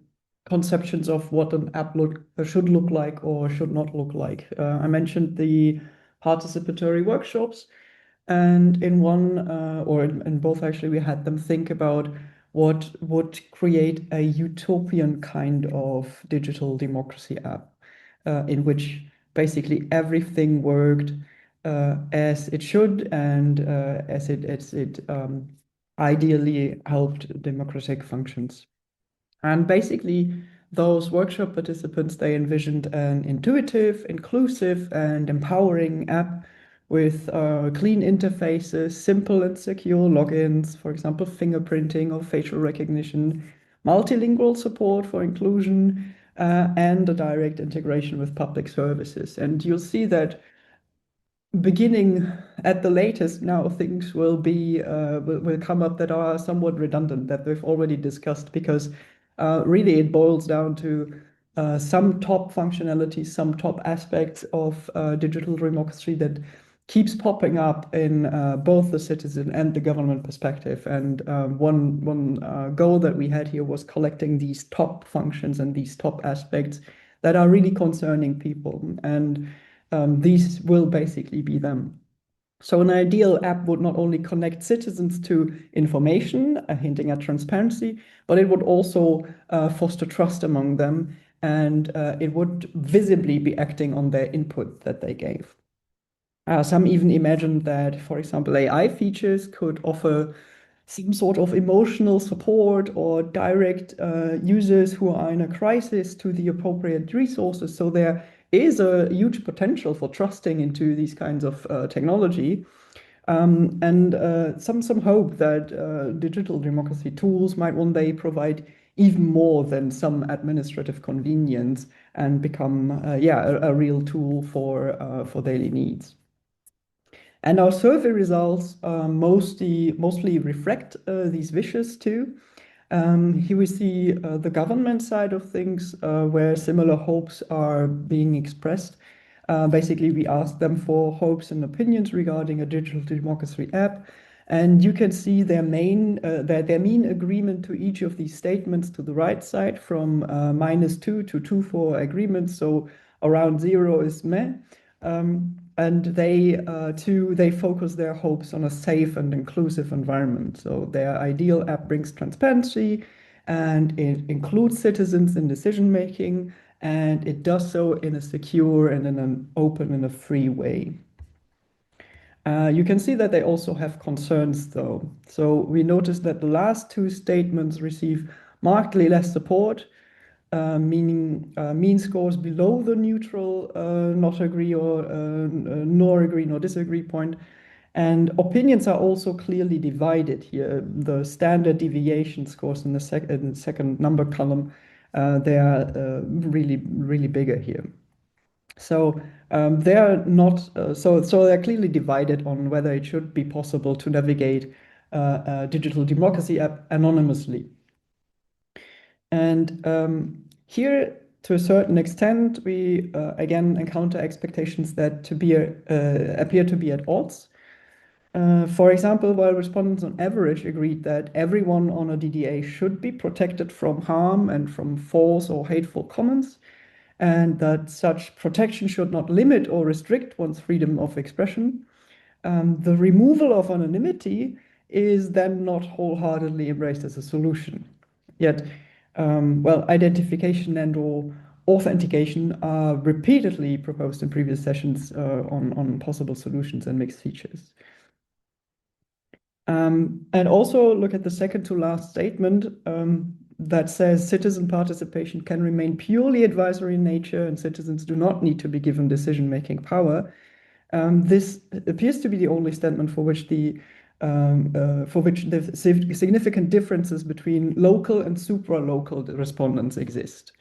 Speaker 3: conceptions of what an app should look like or should not look like. I mentioned the participatory workshops, and in one or in both actually, we had them think about what would create a utopian kind of digital democracy app in which basically everything worked as it should, and as it ideally helped democratic functions. And basically, those workshop participants, they envisioned an intuitive, inclusive, and empowering app with clean interfaces, simple and secure logins, for example, fingerprinting or facial recognition, multilingual support for inclusion, and a direct integration with public services. And you'll see that beginning at the latest now, things will come up that are somewhat redundant, that we've already discussed, because really it boils down to some top functionalities, some top aspects of digital democracy that keeps popping up in both the citizen and the government perspective. And one goal that we had here was collecting these top functions and these top aspects that are really concerning people. And these will basically be them. So an ideal app would not only connect citizens to information, hinting at transparency, but it would also foster trust among them, and it would visibly be acting on their input that they gave. Some even imagined that, for example, AI features could offer some sort of emotional support or direct users who are in a crisis to the appropriate resources. So there is a huge potential for trusting into these kinds of technology. And some hope that digital democracy tools might one day provide even more than some administrative convenience and become, a real tool for daily needs. And our survey results mostly reflect these wishes too. Here we see the government side of things where similar hopes are being expressed. Basically, we asked them for hopes and opinions regarding a digital democracy app. And you can see their mean agreement to each of these statements to the right side from -2 to 2 for agreement. So around 0 is meh. And they focus their hopes on a safe and inclusive environment. So their ideal app brings transparency and it includes citizens in decision making, and it does so in a secure and in an open and a free way. You can see that they also have concerns though. So we noticed that the last two statements receive markedly less support, meaning mean scores below the neutral not agree or nor agree nor disagree point. And opinions are also clearly divided here. The standard deviation scores in the second number column, they are really bigger here. So they're not so they're clearly divided on whether it should be possible to navigate a digital democracy app anonymously. And here, to a certain extent, we again encounter expectations that appear to be at odds. For example, while respondents on average agreed that everyone on a DDA should be protected from harm and from false or hateful comments, and that such protection should not limit or restrict one's freedom of expression, the removal of anonymity is then not wholeheartedly embraced as a solution. Yet, identification and or authentication are repeatedly proposed in previous sessions on possible solutions and mixed features. And also look at the second to last statement that says citizen participation can remain purely advisory in nature and citizens do not need to be given decision-making power. This appears to be the only statement for which the significant differences between local and supra-local respondents exist,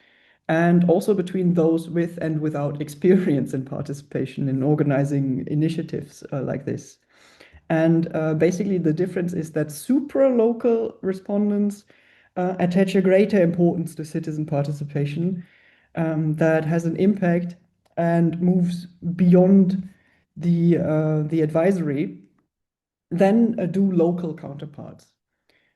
Speaker 3: and also between those with and without experience in participation in organizing initiatives like this. And basically, the difference is that supra-local respondents attach a greater importance to citizen participation that has an impact and moves beyond the advisory than do local counterparts.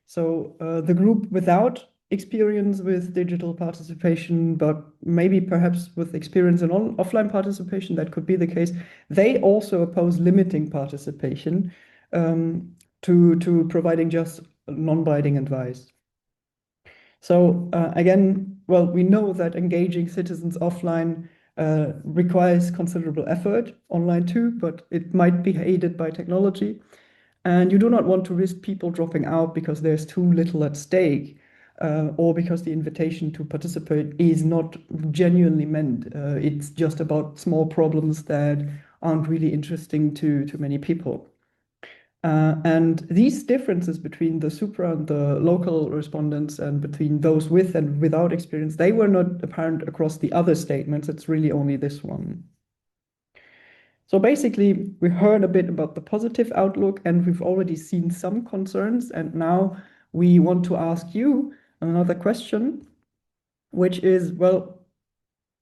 Speaker 3: So the group without experience with digital participation, but maybe perhaps with experience in offline participation, that could be the case. They also oppose limiting participation to providing just non-binding advice. So again, well, we know that engaging citizens offline requires considerable effort, online too, but it might be aided by technology. And you do not want to risk people dropping out because there's too little at stake, or because the invitation to participate is not genuinely meant. It's just about small problems that aren't really interesting to many people. And these differences between the supra and the local respondents and between those with and without experience, they were not apparent across the other statements. It's really only this one. So basically, we heard a bit about the positive outlook and we've already seen some concerns. And now we want to ask you another question, which is, well,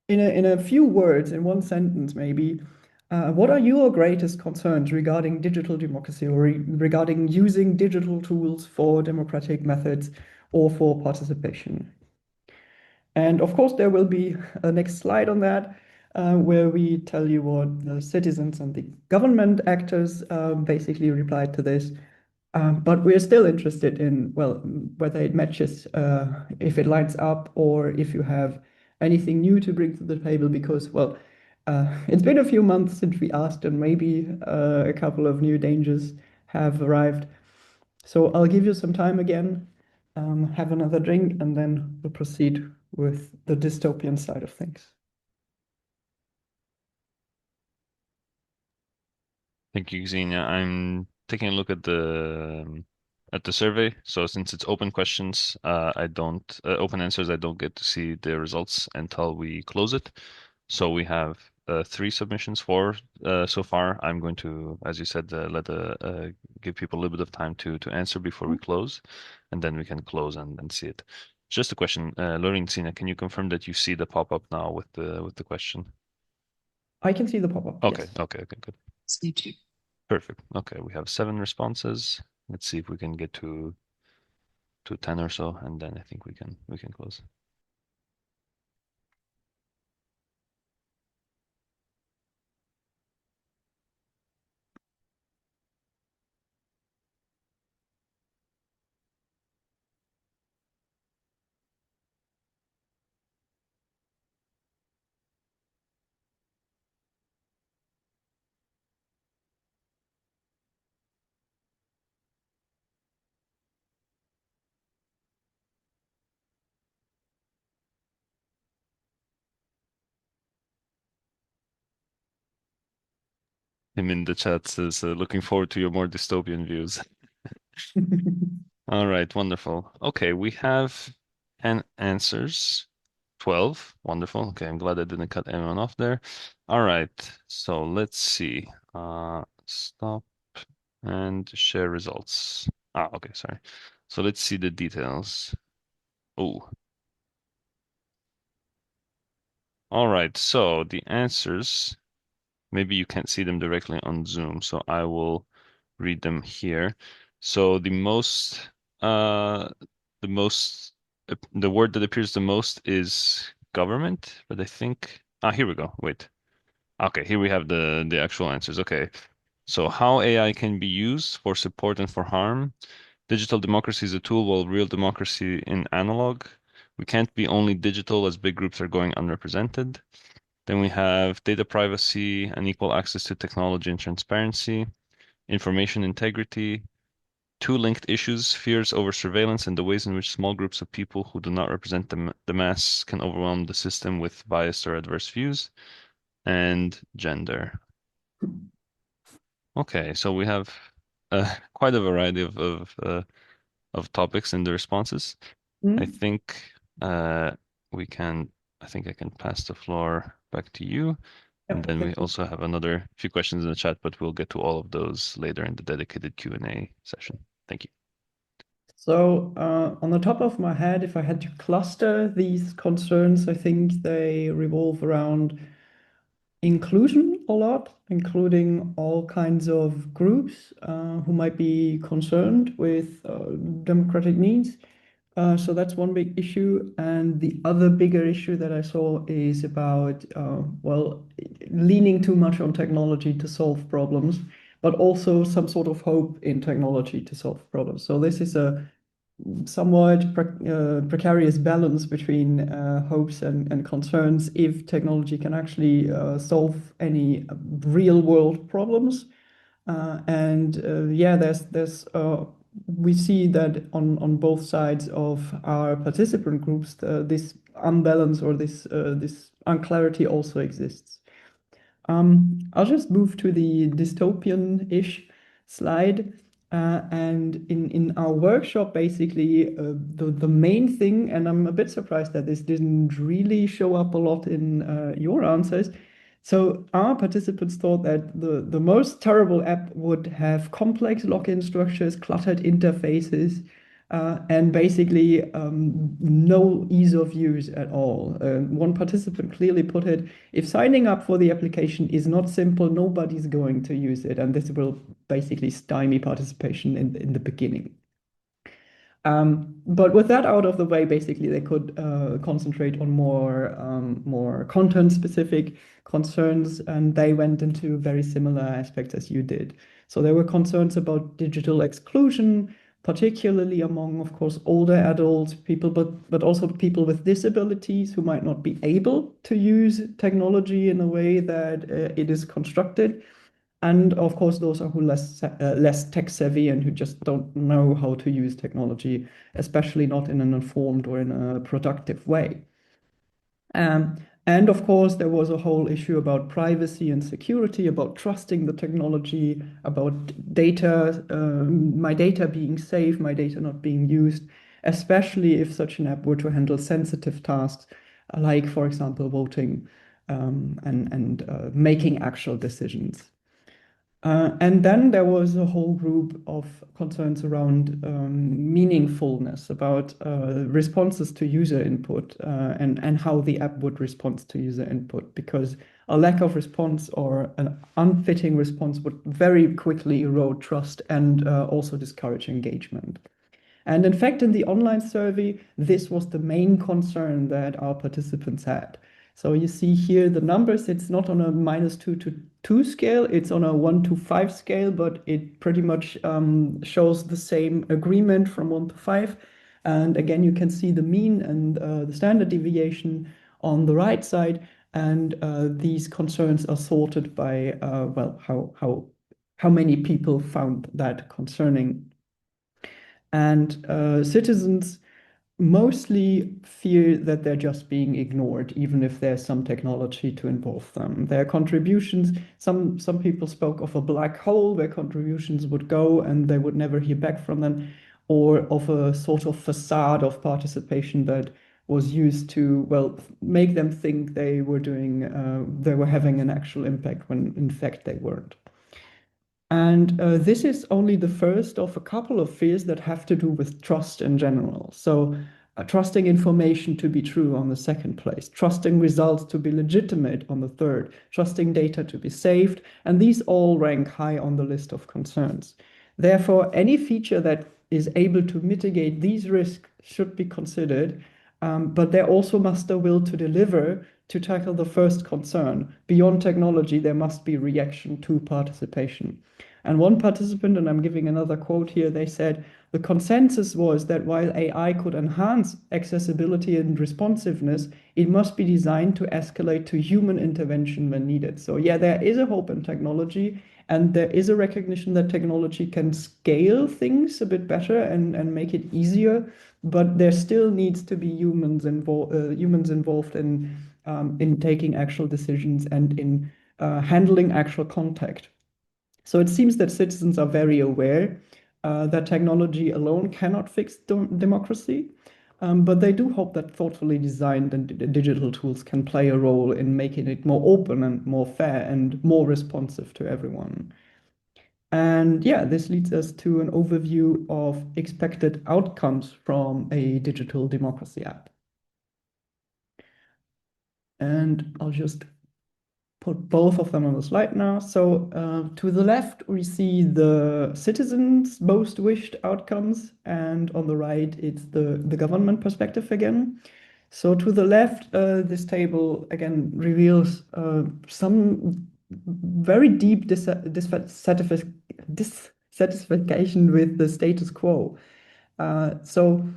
Speaker 3: in a few words, in one sentence maybe, what are your greatest concerns regarding digital democracy or regarding using digital tools for democratic methods or for participation? And of course, there will be a next slide on that, where we tell you what the citizens and the government actors basically replied to this. But we're still interested in, well, whether it matches, if it lines up, or if you have anything new to bring to the table, because, well, it's been a few months since we asked, and maybe a couple of new dangers have arrived. So I'll give you some time again, have another drink, and then we'll proceed with the dystopian side of things.
Speaker 1: Thank you, Xenia. I'm taking a look at the survey. So since it's open questions, I don't open answers, I don't get to see the results until we close it. So we have three submissions for so far. I'm going to, as you said, give people a little bit of time to answer before we close, and then we can close and see it. Just a question, Lauren, Xenia, can you confirm that you see the pop-up now with the question?
Speaker 3: I can see the pop-up,
Speaker 1: Okay,
Speaker 3: yes.
Speaker 1: okay, good.
Speaker 2: See too.
Speaker 1: Perfect. Okay, we have 7 responses. Let's see if we can get to 10 or so, and then I think we can close. Him in the chat says, looking forward to your more dystopian views. All right, wonderful. Okay, we have 10 answers, 12. Wonderful. Okay, I'm glad I didn't cut anyone off there. All right, so let's see. Stop and share results. Okay, sorry. So let's see the details. Oh, all right. So the answers, maybe you can't see them directly on Zoom, so I will read them here. So uh, the most, the word that appears the most is government, but I think, here we go. Wait. Okay, here we have the actual answers. Okay. So how AI can be used for support and for harm. Digital democracy is a tool, while real democracy in analog. We can't be only digital as big groups are going unrepresented. Then we have data privacy and equal access to technology and transparency, information integrity, two linked issues, fears over surveillance and the ways in which small groups of people who do not represent the mass can overwhelm the system with biased or adverse views, and gender. Okay, so we have quite a variety of topics in the responses. I
Speaker 3: Mm,
Speaker 1: think uh, we can. I think I can pass the floor back to you, and
Speaker 3: yep,
Speaker 1: then we
Speaker 3: thank you.
Speaker 1: also have another few questions in the chat, but we'll get to all of those later in the dedicated Q&A session. Thank you.
Speaker 3: So, on the top of my head, if I had to cluster these concerns, I think they revolve around inclusion a lot, including all kinds of groups who might be concerned with democratic needs. So that's one big issue. And the other bigger issue that I saw is about, well, leaning too much on technology to solve problems, but also some sort of hope in technology to solve problems. So this is a somewhat precarious balance between hopes and concerns if technology can actually solve any real world problems. And yeah, we see that on both sides of our participant groups, this unbalance or this unclarity also exists. I'll just move to the dystopian-ish slide. And in our workshop, basically, the main thing, and I'm a bit surprised that this didn't really show up a lot in your answers. So our participants thought that the most terrible app would have complex login structures, cluttered interfaces, and basically no ease of use at all. One participant clearly put it, if signing up for the application is not simple, nobody's going to use it, and this will basically stymie participation in the beginning. But with that out of the way, basically they could concentrate on more content-specific concerns, and they went into very similar aspects as you did. So there were concerns about digital exclusion, particularly among, of course, older adults, people, but also people with disabilities who might not be able to use technology in a way that it is constructed. And of course, those are who less tech savvy and who just don't know how to use technology, especially not in an informed or in a productive way. Um, and of course, there was a whole issue about privacy and security, about trusting the technology, about data, my data being safe, my data not being used, especially if such an app were to handle sensitive tasks, like, for example, voting and making actual decisions. And then there was a whole group of concerns around meaningfulness, about responses to user input and how the app would respond to user input, because a lack of response or an unfitting response would very quickly erode trust and also discourage engagement. And in fact, in the online survey, this was the main concern that our participants had. So you see here the numbers, it's not on a -2 to 2 scale, it's on a 1 to 5 scale, but it pretty much shows the same agreement from 1 to 5. And again, you can see the mean and the standard deviation on the right side. And these concerns are sorted by, well, how many people found that concerning. And citizens mostly fear that they're just being ignored, even if there's some technology to involve them. Their contributions, some people spoke of a black hole where contributions would go and they would never hear back from them, or of a sort of facade of participation that was used to, well, make them think they were doing, they were having an actual impact when in fact they weren't. And this is only the first of a couple of fears that have to do with trust in general. So, trusting information to be true on the second place, trusting results to be legitimate on the third, trusting data to be saved, and these all rank high on the list of concerns. Therefore, any feature that is able to mitigate these risks should be considered, but there also must a will to deliver to tackle the first concern. Beyond technology, there must be reaction to participation. And one participant, and I'm giving another quote here, they said, the consensus was that while AI could enhance accessibility and responsiveness, it must be designed to escalate to human intervention when needed. So yeah, there is a hope in technology, and there is a recognition that technology can scale things a bit better and make it easier, but there still needs to be humans involved in taking actual decisions and in handling actual contact. So it seems that citizens are very aware that technology alone cannot fix democracy, but they do hope that thoughtfully designed and digital tools can play a role in making it more open and more fair and more responsive to everyone. And yeah, this leads us to an overview of expected outcomes from a digital democracy app. And I'll just put both of them on the slide now. So to the left, we see the citizens' most wished outcomes, and on the right, it's the government perspective again. So to the left, this table again reveals some very deep dissatisfaction with the status quo. So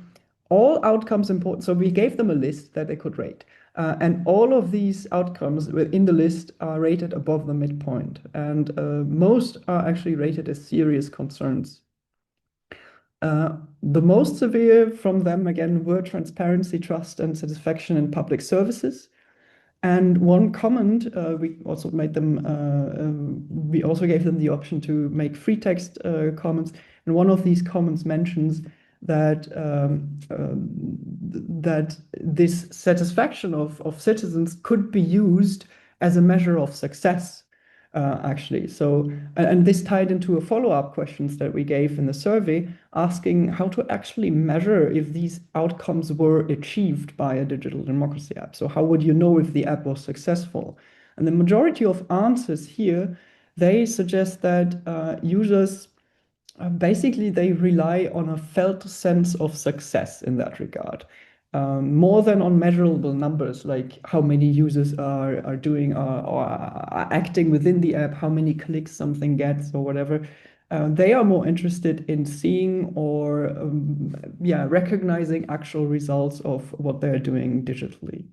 Speaker 3: all outcomes important. So we gave them a list that they could rate. And all of these outcomes in the list are rated above the midpoint. And most are actually rated as serious concerns. The most severe from them, again, were transparency, trust, and satisfaction in public services. And one comment, we also made them, we also gave them the option to make free text comments. And one of these comments mentions that that this satisfaction of citizens could be used as a measure of success, actually. So, and this tied into a follow-up questions that we gave in the survey, asking how to actually measure if these outcomes were achieved by a digital democracy app. So how would you know if the app was successful? And the majority of answers here, they suggest that users basically they rely on a felt sense of success in that regard. More than on measurable numbers like how many users are doing or are acting within the app, how many clicks something gets or whatever. They are more interested in seeing or yeah, recognizing actual results of what they're doing digitally.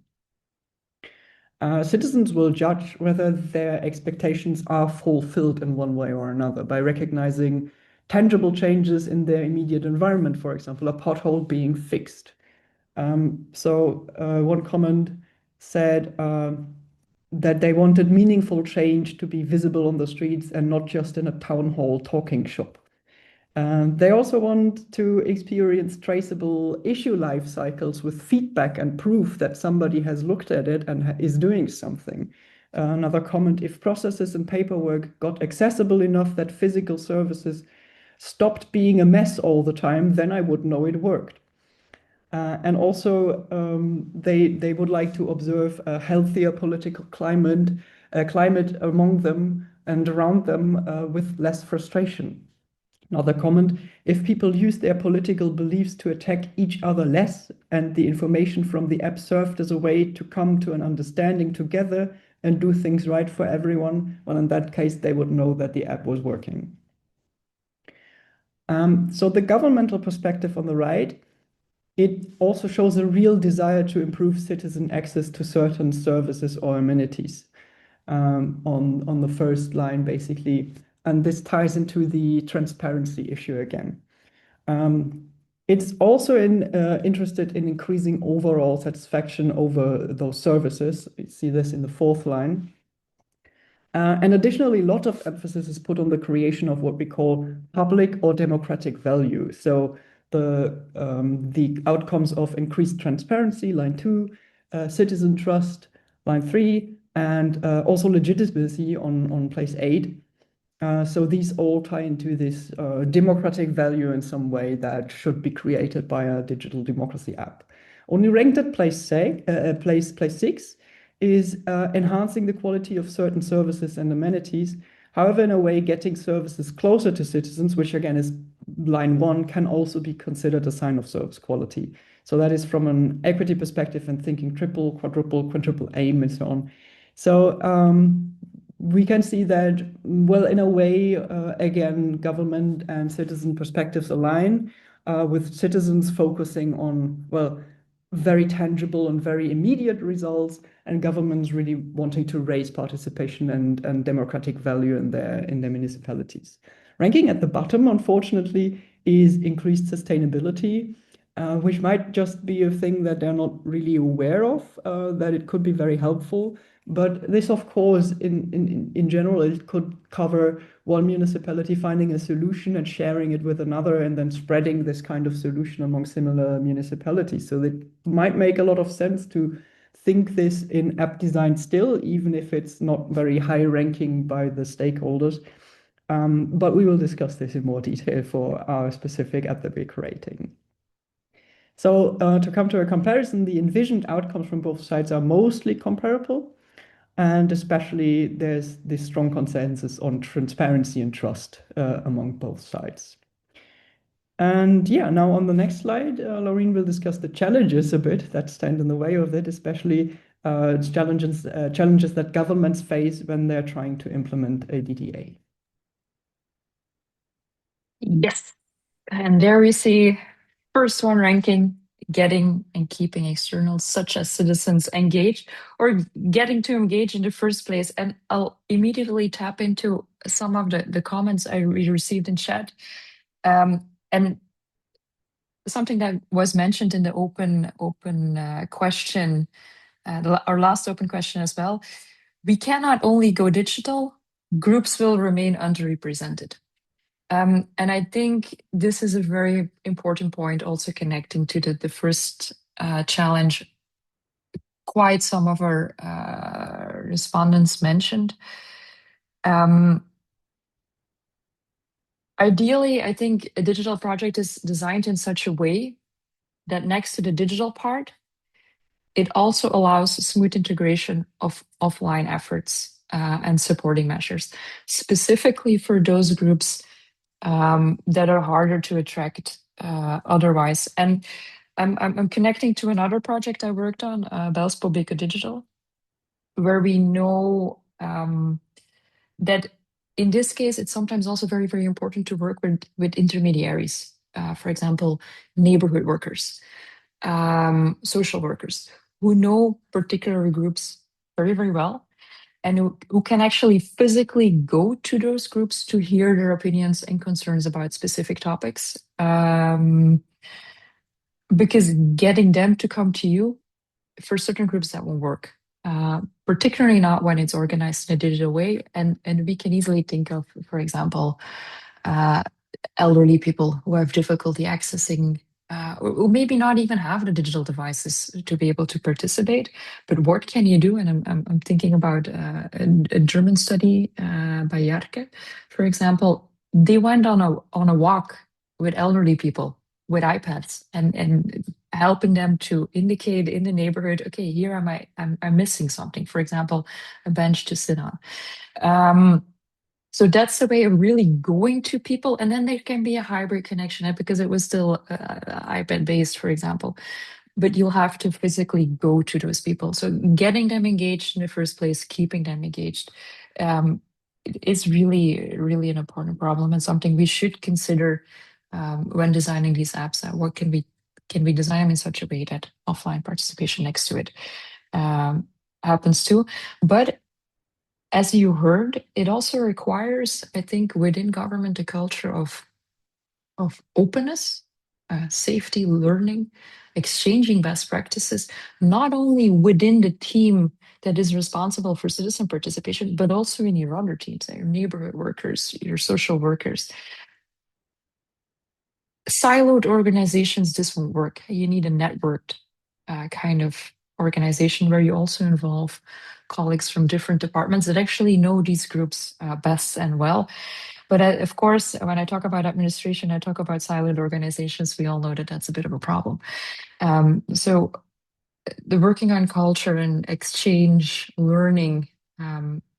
Speaker 3: Citizens will judge whether their expectations are fulfilled in one way or another by recognizing tangible changes in their immediate environment, for example, a pothole being fixed. One comment said that they wanted meaningful change to be visible on the streets and not just in a town hall talking shop. They also want to experience traceable issue life cycles with feedback and proof that somebody has looked at it and is doing something. Another comment, if processes and paperwork got accessible enough that physical services stopped being a mess all the time, then I would know it worked. And also, they would like to observe a healthier political climate among them and around them with less frustration. Another comment, if people use their political beliefs to attack each other less and the information from the app served as a way to come to an understanding together and do things right for everyone, well, in that case, they would know that the app was working. So the governmental perspective on the right, it also shows a real desire to improve citizen access to certain services or amenities on the first line, basically. And this ties into the transparency issue again. It's also interested in increasing overall satisfaction over those services. You see this in the fourth line. And additionally, a lot of emphasis is put on the creation of what we call public or democratic value. So the outcomes of increased transparency, line 2, citizen trust, line 3, and also legitimacy on place 8. So these all tie into this democratic value in some way that should be created by a digital democracy app. Only ranked at place 6 is enhancing the quality of certain services and amenities. However, in a way, getting services closer to citizens, which again is line 1, can also be considered a sign of service quality. So that is from an equity perspective and thinking triple, quadruple aim, and so on. So we can see that, well, in a way, again, government and citizen perspectives align, with citizens focusing on, well, very tangible and very immediate results, and governments really wanting to raise participation and democratic value in their municipalities. Ranking at the bottom, unfortunately, is increased sustainability, which might just be a thing that they're not really aware of, that it could be very helpful. But this, of course, in general, it could cover one municipality finding a solution and sharing it with another and then spreading this kind of solution among similar municipalities. So it might make a lot of sense to think this in app design still, even if it's not very high ranking by the stakeholders. But we will discuss this in more detail for our specific app that we're creating. So to come to a comparison, the envisioned outcomes from both sides are mostly comparable. And especially there's this strong consensus on transparency and trust among both sides. And yeah, now on the next slide, Laureen will discuss the challenges a bit that stand in the way of it, especially challenges that governments face when they're trying to implement a DDA.
Speaker 2: Yes. And there we see first one ranking, getting and keeping externals such as citizens engaged or getting to engage in the first place. And I'll immediately tap into some of the comments we received in chat. And something that was mentioned in the open question, our last open question as well. We cannot only go digital, groups will remain underrepresented. And I think this is a very important point, also connecting to the first challenge. Quite some of our respondents mentioned. Ideally, I think a digital project is designed in such a way that next to the digital part, it also allows smooth integration of offline efforts and supporting measures, specifically for those groups that are harder to attract otherwise. And I'm connecting to another project I worked on, Belspo Beke Digital, where we know that in this case, it's sometimes also very, very important to work with intermediaries, for example, neighborhood workers, social workers, who know particular groups very, very well, and who can actually physically go to those groups to hear their opinions and concerns about specific topics. Because getting them to come to you, for certain groups, that won't work. Particularly not when it's organized in a digital way. And we can easily think of, for example, uh, elderly people who have difficulty accessing, or who maybe not even have the digital devices to be able to participate. But what can you do? And I'm thinking about a German study by Jarke, for example. They went on a walk with elderly people with iPads and helping them to indicate in the neighborhood, okay, here am I, I'm missing something. For example, a bench to sit on. So that's the way of really going to people. And then there can be a hybrid connection because it was still iPad based, for example. But you'll have to physically go to those people. So getting them engaged in the first place, keeping them engaged, is really, really an important problem and something we should consider when designing these apps. What can we design in such a way that offline participation next to it happens too? But as you heard, it also requires, I think, within government a culture of openness, safety, learning, exchanging best practices, not only within the team that is responsible for citizen participation, but also in your other teams, your neighborhood workers, your social workers. Siloed organizations, this won't work. You need a networked kind of organization where you also involve colleagues from different departments that actually know these groups best and well. But of course, when I talk about administration, I talk about siloed organizations. We all know that that's a bit of a problem. So the working on culture and exchange learning,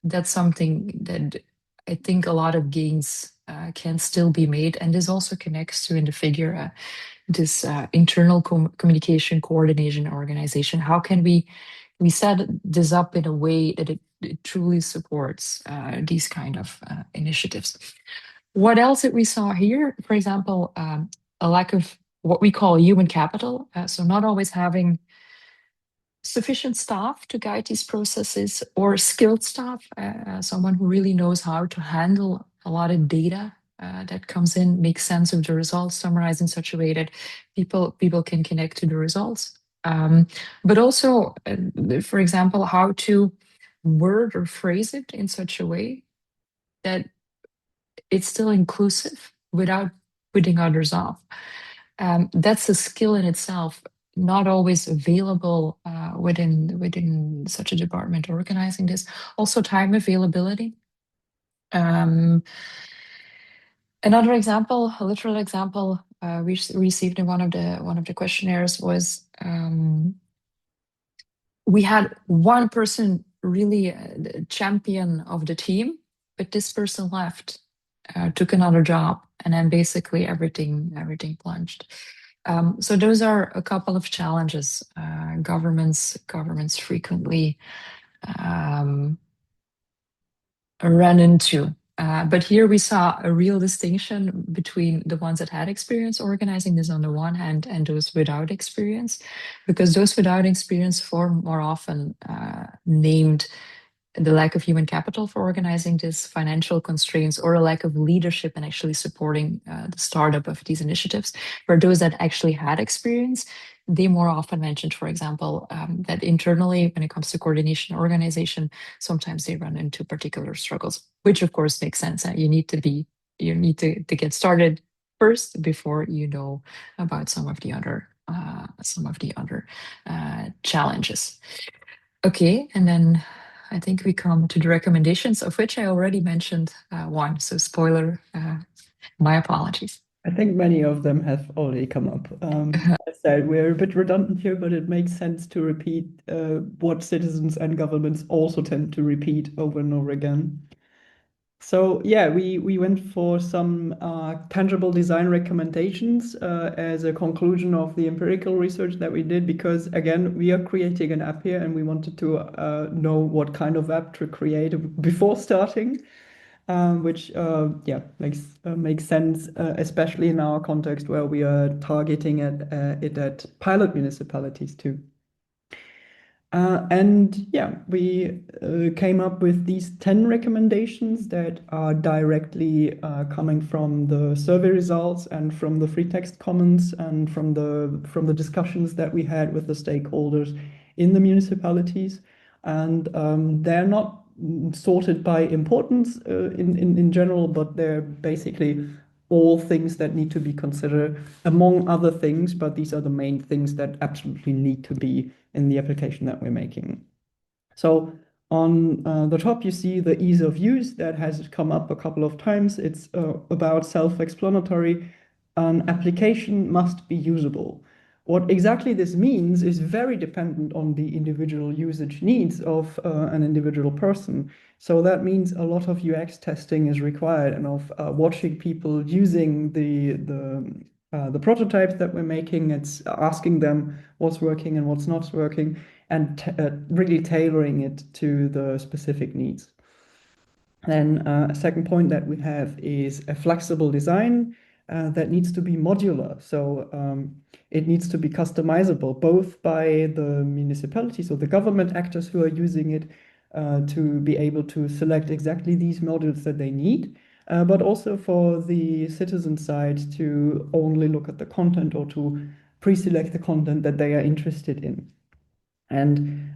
Speaker 2: that's something that I think a lot of gains can still be made. And this also connects to in the figure this internal communication coordination organization. How can we set this up in a way that it truly supports these kind of initiatives? What else that we saw here, for example, a lack of what we call human capital. So not always having sufficient staff to guide these processes or skilled staff, someone who really knows how to handle a lot of data that comes in, make sense of the results, summarize in such a way that people can connect to the results. But also, for example, how to word or phrase it in such a way that it's still inclusive without putting others off. That's a skill in itself, not always available within such a department organizing this. Also, time availability. Another example, a literal example, we received in one of the questionnaires was we had one person really champion of the team, but this person left, took another job, and then basically everything plunged. So those are a couple of challenges governments frequently run into. But here we saw a real distinction between the ones that had experience organizing this on the one hand and those without experience, because those without experience far more often named the lack of human capital for organizing this, financial constraints, or a lack of leadership and actually supporting the startup of these initiatives. For those that actually had experience, they more often mentioned, for example, that internally, when it comes to coordination and organization, sometimes they run into particular struggles, which of course makes sense. You need to get started first before you know about some of the other challenges. Okay, and then I think we come to the recommendations, of which I already mentioned one. So spoiler, my apologies.
Speaker 3: I think many of them have already come up. As I said, we're a bit redundant here, but it makes sense to repeat what citizens and governments also tend to repeat over and over again. So yeah, we went for some tangible design recommendations as a conclusion of the empirical research that we did, because again, we are creating an app here and we wanted to know what kind of app to create before starting, which yeah, makes sense, especially in our context where we are targeting it at pilot municipalities too. And yeah, we came up with these 10 recommendations that are directly coming from the survey results and from the free text comments and from the discussions that we had with the stakeholders in the municipalities. And they're not sorted by importance in general, but they're basically all things that need to be considered among other things, but these are the main things that absolutely need to be in the application that we're making. So on the top, you see the ease of use that has come up a couple of times. It's about self-explanatory. An application must be usable. What exactly this means is very dependent on the individual usage needs of an individual person. So that means a lot of UX testing is required and of watching people using the prototypes that we're making. It's asking them what's working and what's not working, and really tailoring it to the specific needs. Then a second point that we have is a flexible design that needs to be modular. So it needs to be customizable, both by the municipalities or the government actors who are using it to be able to select exactly these modules that they need, but also for the citizen side to only look at the content or to pre-select the content that they are interested in. And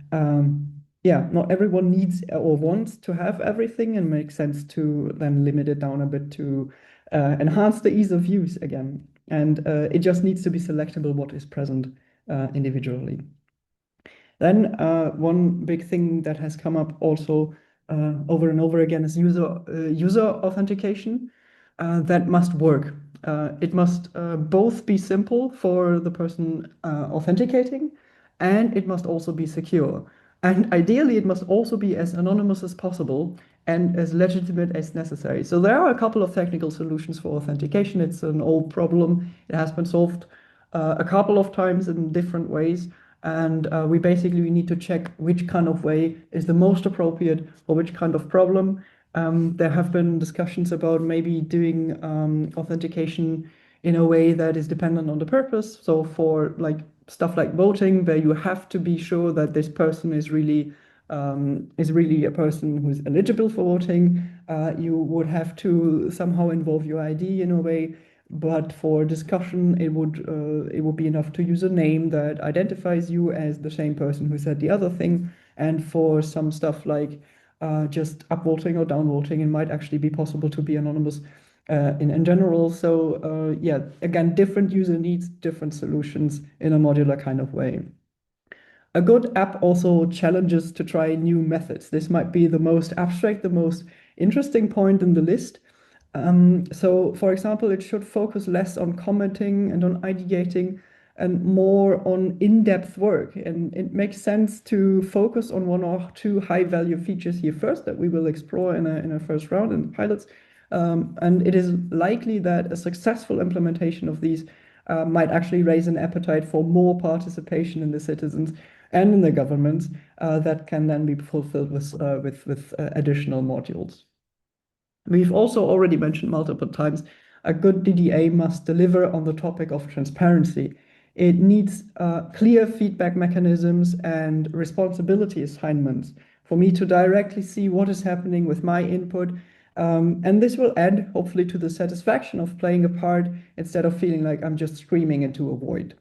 Speaker 3: yeah, not everyone needs or wants to have everything, and makes sense to then limit it down a bit to enhance the ease of use again. And it just needs to be selectable what is present individually. Then one big thing that has come up also over and over again is user authentication. That must work. It must both be simple for the person authenticating, and it must also be secure. And ideally, it must also be as anonymous as possible and as legitimate as necessary. So there are a couple of technical solutions for authentication. It's an old problem. It has been solved a couple of times in different ways. And we basically need to check which kind of way is the most appropriate for which kind of problem. There have been discussions about maybe doing authentication in a way that is dependent on the purpose. So for like stuff like voting, where you have to be sure that this person is really a person who's eligible for voting, you would have to somehow involve your ID in a way. But for discussion, it would be enough to use a name that identifies you as the same person who said the other thing. And for some stuff like just upvoting or downvoting, it might actually be possible to be anonymous in general. So yeah, again, different user needs different solutions in a modular kind of way. A good app also challenges to try new methods. This might be the most abstract, the most interesting point in the list. So, for example, it should focus less on commenting and on ideating and more on in-depth work. And it makes sense to focus on one or two high-value features here first that we will explore in a first round in pilots. And it is likely that a successful implementation of these might actually raise an appetite for more participation in the citizens and in the governments that can then be fulfilled with additional modules. We've also already mentioned multiple times, a good DDA must deliver on the topic of transparency. It needs clear feedback mechanisms and responsibility assignments for me to directly see what is happening with my input. And this will add, hopefully, to the satisfaction of playing a part instead of feeling like I'm just screaming into a void.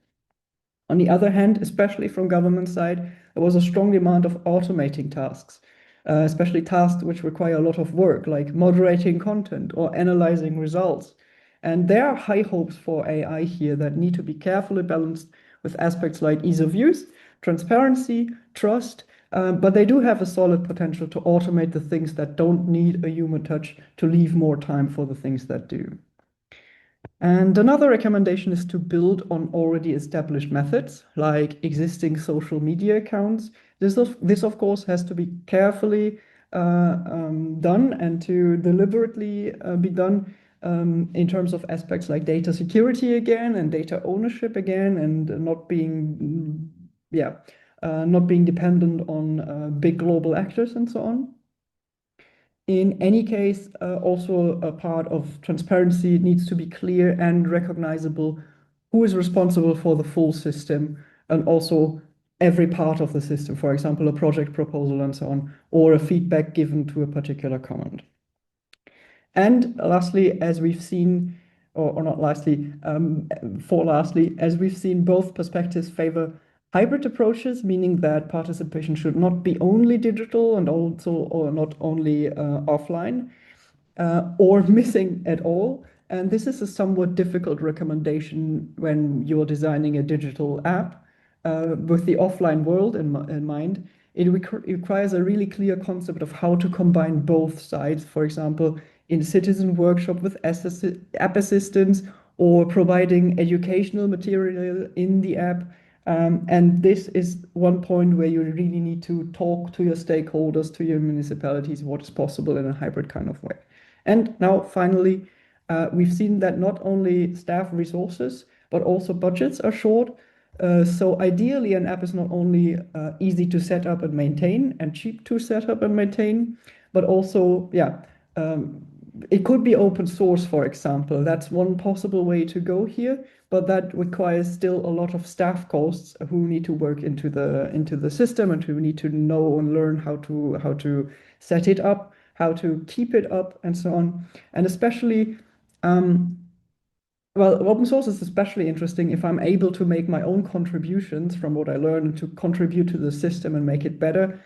Speaker 3: On the other hand, especially from government side, there was a strong demand of automating tasks, especially tasks which require a lot of work, like moderating content or analyzing results. And there are high hopes for AI here that need to be carefully balanced with aspects like ease of use, transparency, trust, but they do have a solid potential to automate the things that don't need a human touch, to leave more time for the things that do. And another recommendation is to build on already established methods, like existing social media accounts. This of course, has to be carefully done and to deliberately be done in terms of aspects like data security again and data ownership again, and not being, not being dependent on big global actors and so on. In any case, also a part of transparency needs to be clear and recognizable who is responsible for the full system, and also every part of the system, for example, a project proposal and so on, or a feedback given to a particular comment. And lastly, as we've seen, or not lastly, for lastly, as we've seen, both perspectives favor hybrid approaches, meaning that participation should not be only digital and also or not only offline, or missing at all. And this is a somewhat difficult recommendation when you're designing a digital app with the offline world in mind. It requires a really clear concept of how to combine both sides. For example, in citizen workshop with app assistants or providing educational material in the app. And this is one point where you really need to talk to your stakeholders, to your municipalities, what is possible in a hybrid kind of way. And now, finally, we've seen that not only staff resources, but also budgets are short. So ideally, an app is not only easy to set up and maintain and cheap to set up and maintain, but also, yeah, it could be open source, for example. That's one possible way to go here, but that requires still a lot of staff costs who need to work into the system and who need to know and learn how to set it up, how to keep it up, and so on. And especially, well, open source is especially interesting if I'm able to make my own contributions from what I learn to contribute to the system and make it better,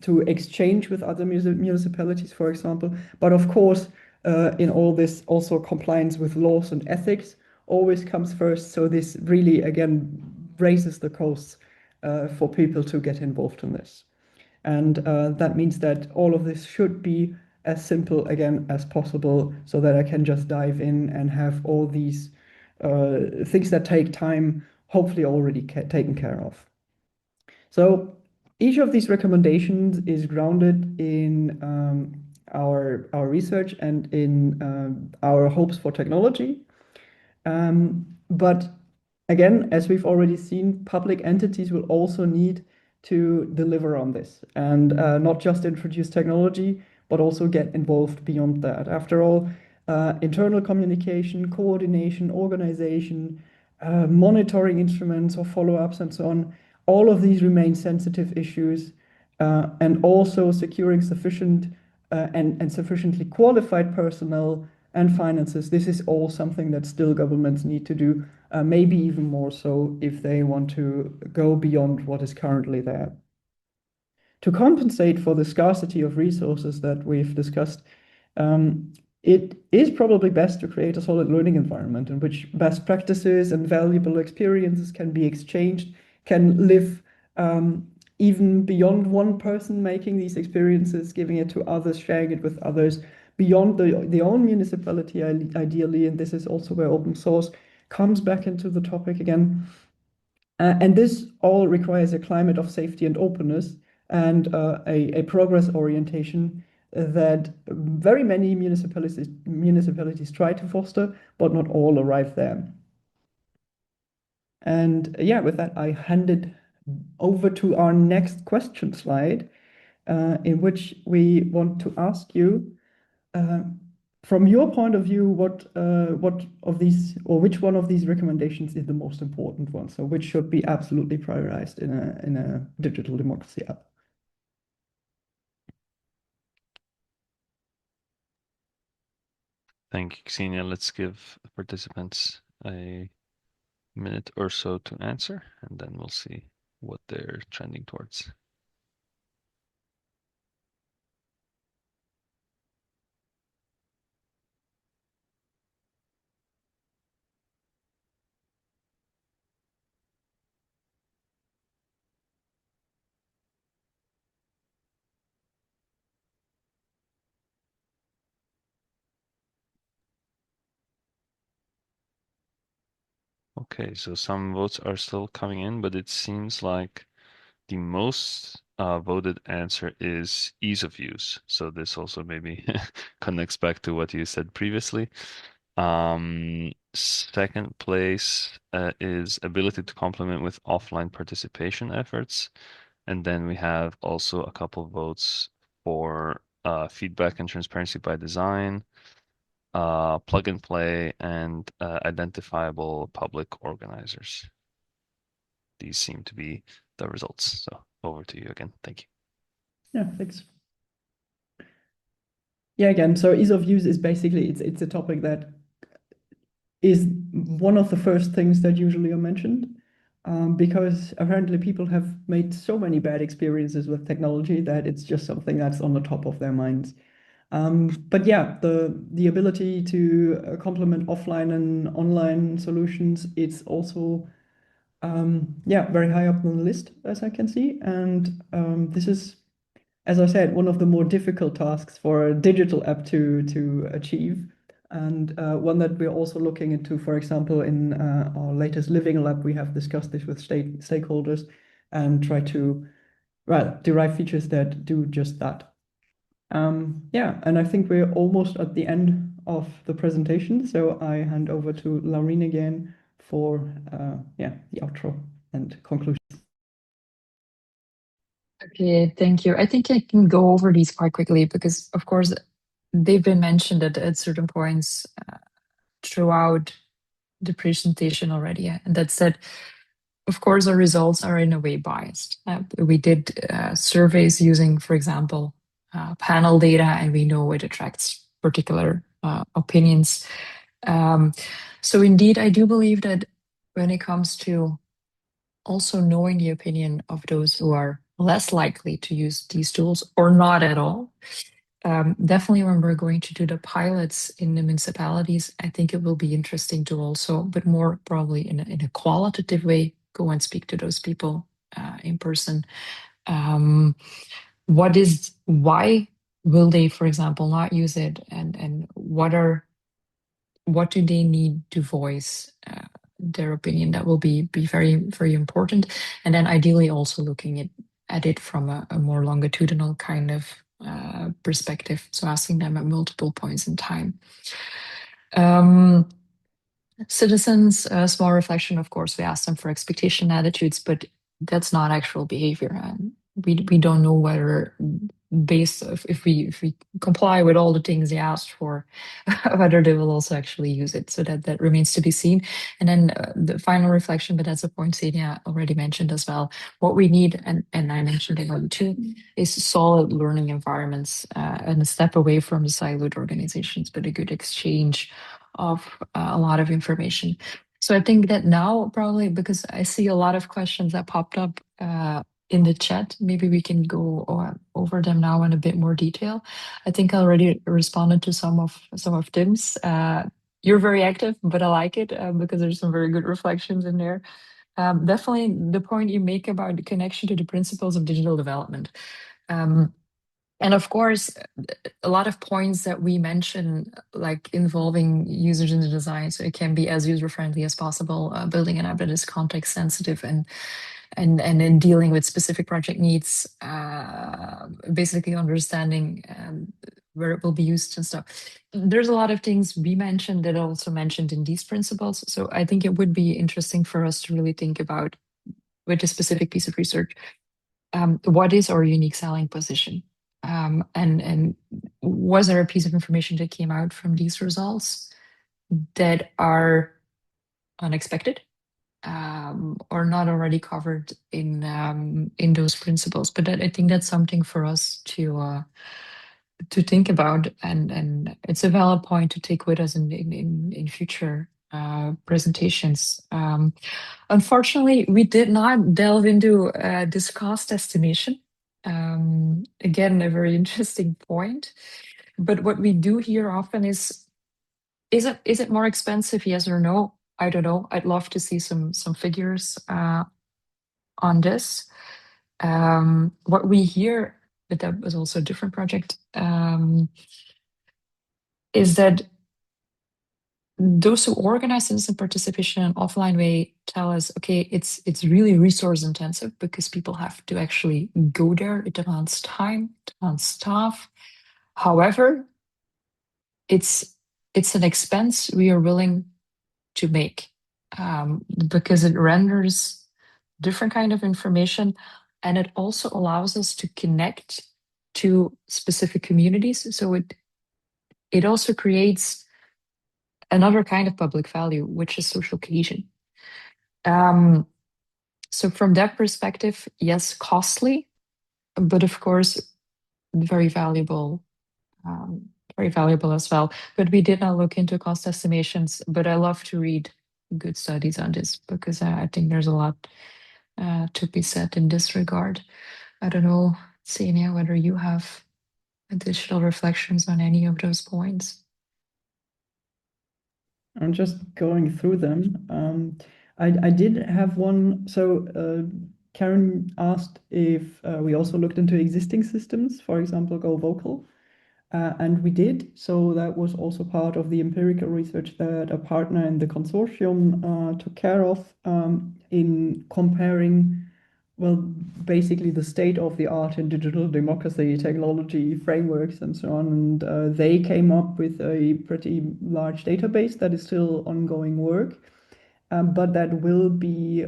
Speaker 3: to exchange with other municipalities, for example. But of course, in all this, also compliance with laws and ethics always comes first. So this really, again, raises the costs for people to get involved in this. And that means that all of this should be as simple again as possible so that I can just dive in and have all these things that take time hopefully already taken care of. So each of these recommendations is grounded in our research and in our hopes for technology. But again, as we've already seen, public entities will also need to deliver on this and not just introduce technology, but also get involved beyond that. After all, internal communication, coordination, organization, monitoring instruments or follow-ups and so on, all of these remain sensitive issues, and also securing sufficient and sufficiently qualified personnel and finances. This is all something that still governments need to do, maybe even more so if they want to go beyond what is currently there. To compensate for the scarcity of resources that we've discussed, it is probably best to create a solid learning environment in which best practices and valuable experiences can be exchanged, can live even beyond one person making these experiences, giving it to others, sharing it with others, beyond the own municipality, ideally. And this is also where open source comes back into the topic again. And this all requires a climate of safety and openness and a progress orientation that very many municipalities try to foster, but not all arrive there. And yeah, with that, I hand it over to our next question slide, in which we want to ask you, from your point of view, what of these or which one of these recommendations is the most important one? So which should be absolutely prioritized in a digital democracy app?
Speaker 1: Thank you, Xenia. Let's give participants a minute or so to answer, and then we'll see what they're trending towards. Okay, so some votes are still coming in, but it seems like the most voted answer is ease of use. So this also maybe connects back to what you said previously. Second place is ability to complement with offline participation efforts. And then we have also a couple votes for feedback and transparency by design, plug and play, and identifiable public organizers. these seem to be the results. So over to you again. Thank you.
Speaker 3: Yeah, thanks. Yeah, again, so ease of use is basically, it's a topic that is one of the first things that usually are mentioned, because apparently people have made so many bad experiences with technology that it's just something that's on the top of their minds. But yeah, the ability to complement offline and online solutions, it's also yeah, very high up on the list, as I can see. And this is, as I said, one of the more difficult tasks for a digital app to achieve. And one that we're also looking into, for example, in our latest Living Lab, we have discussed this with stakeholders and try to, well, derive features that do just that. Yeah, and I think we're almost at the end of the presentation, so I hand over to Laureen again for yeah, the outro and conclusion.
Speaker 2: Okay, thank you. I think I can go over these quite quickly because, of course, they've been mentioned at certain points throughout the presentation already. And that said, of course, our results are in a way biased. We did surveys using, for example, panel data, and we know it attracts particular opinions. So indeed, I do believe that when it comes to also knowing the opinion of those who are less likely to use these tools or not at all, definitely when we're going to do the pilots in the municipalities, I think it will be interesting to also, but more probably in a qualitative way, go and speak to those people in person. Why will they, for example, not use it, and what do they need to voice their opinion? That will be very, very important. And then ideally also looking at it from a more longitudinal kind of perspective. So asking them at multiple points in time. Citizens, small reflection, of course, we ask them for expectation attitudes, but that's not actual behavior. And we don't know whether based if we comply with all the things they asked for, whether they will also actually use it. So that remains to be seen. And then the final reflection, but that's a point Xenia already mentioned as well. What we need, and I mentioned it already too, is solid learning environments and a step away from the siloed organizations, but a good exchange of a lot of information. So I think that now probably, because I see a lot of questions that popped up in the chat, maybe we can go over them now in a bit more detail. I think I already responded to some of Tim's. You're very active, but I like it because there's some very good reflections in there. Definitely the point you make about the connection to the principles of digital development. And of course, a lot of points that we mention, like involving users in the design, so it can be as user-friendly as possible, building an app that is context-sensitive and in dealing with specific project needs, basically understanding where it will be used and stuff. There's a lot of things we mentioned that are also mentioned in these principles. So I think it would be interesting for us to really think about, with a specific piece of research, what is our unique selling position? And was there a piece of information that came out from these results that are unexpected or not already covered in those principles? But I think that's something for us to think about, and it's a valid point to take with us in future presentations. Unfortunately, we did not delve into this cost estimation. Again, a very interesting point. But what we do hear often is it more expensive? Yes or no? I don't know. I'd love to see some figures on this. What we hear, but that was also a different project, is that those who organize citizen participation in an offline way tell us, okay, it's really resource intensive because people have to actually go there. It demands time, it demands staff. However, it's an expense we are willing to make because it renders different kind of information, and it also allows us to connect to specific communities. So it also creates another kind of public value, which is social cohesion. So from that perspective, yes, costly, but of course, very valuable, very valuable as well. But we did not look into cost estimations, but I love to read good studies on this because I think there's a lot to be said in this regard. I don't know, Xenia, whether you have additional reflections on any of those points.
Speaker 3: I'm just going through them. I did have one. So Karen asked if we also looked into existing systems, for example, Go Vocal. And we did. So that was also part of the empirical research that a partner in the consortium took care of in comparing, well, basically the state of the art in digital democracy technology frameworks and so on. And they came up with a pretty large database that is still ongoing work, but that will be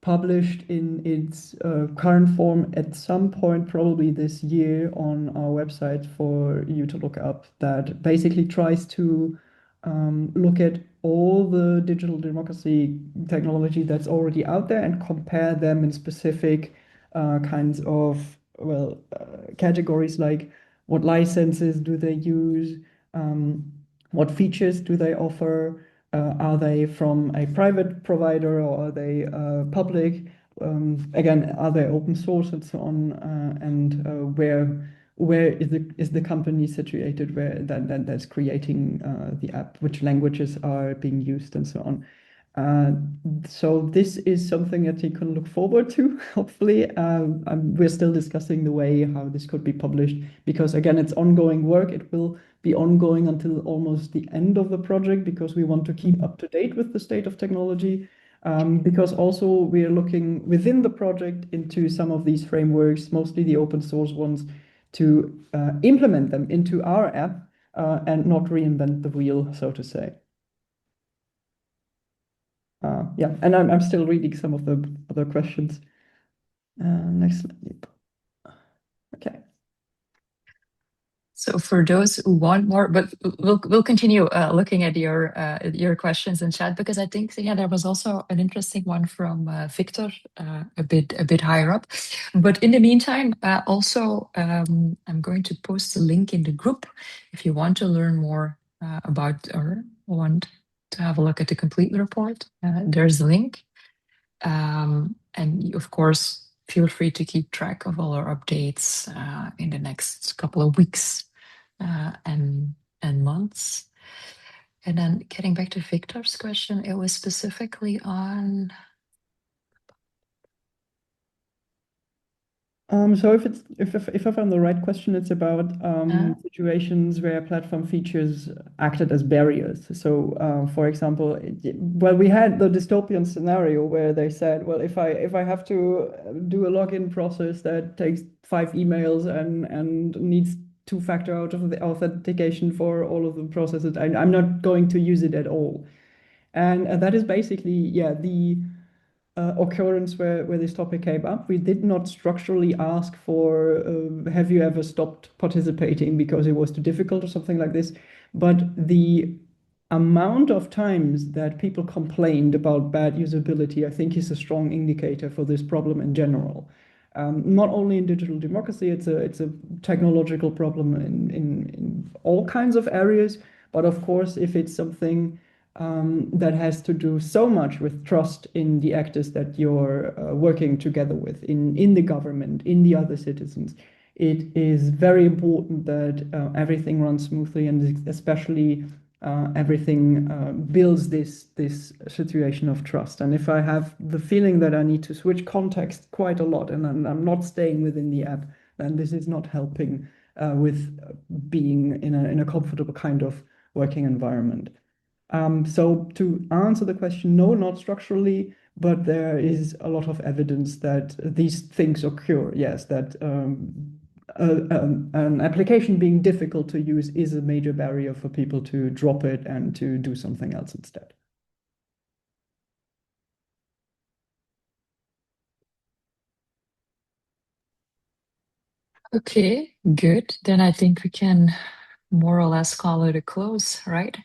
Speaker 3: published in its current form at some point, probably this year, on our website for you to look up. That basically tries to look at all the digital democracy technology that's already out there and compare them in specific kinds of, well, categories like what licenses do they use, what features do they offer, are they from a private provider or are they public? Again, are they open source and so on? And where is the company situated where that's creating the app? Which languages are being used and so on? So this is something that you can look forward to, hopefully. We're still discussing the way how this could be published because, again, it's ongoing work. It will be ongoing until almost the end of the project because we want to keep up to date with the state of technology. Because also we're looking within the project into some of these frameworks, mostly the open source ones, to implement them into our app and not reinvent the wheel, so to say. Yeah, and I'm still reading some of the other questions. Next slide. Okay.
Speaker 2: So for those who want more, but we'll continue looking at your questions in chat because I think there was also an interesting one from Victor a bit higher up. But in the meantime, also I'm going to post a link in the group if you want to learn more about or want to have a look at the complete report. There's a link, and of course feel free to keep track of all our updates in the next couple of weeks and months. And then getting back to Victor's question, it was specifically on.
Speaker 3: So if I found the right question, it's about situations where platform features acted as barriers. So, for example, well, we had the dystopian scenario where they said, well, if I have to do a login process that takes 5 emails and needs two-factor authentication for all of the processes, I'm not going to use it at all. And that is basically, yeah, the occurrence where this topic came up. We did not structurally ask for, have you ever stopped participating because it was too difficult or something like this? But the amount of times that people complained about bad usability, I think, is a strong indicator for this problem in general. Not only in digital democracy, it's a technological problem in all kinds of areas. But of course, if it's something that has to do so much with trust in the actors that you're working together with, in the government, in the other citizens, it is very important that everything runs smoothly, and especially everything builds this situation of trust. And if I have the feeling that I need to switch context quite a lot and I'm not staying within the app, then this is not helping with being in a comfortable kind of working environment. So to answer the question, no, not structurally, but there is a lot of evidence that these things occur. Yes, that an application being difficult to use is a major barrier for people to drop it and to do something else instead.
Speaker 2: Okay, good. Then I think we can more or less call it a close, right?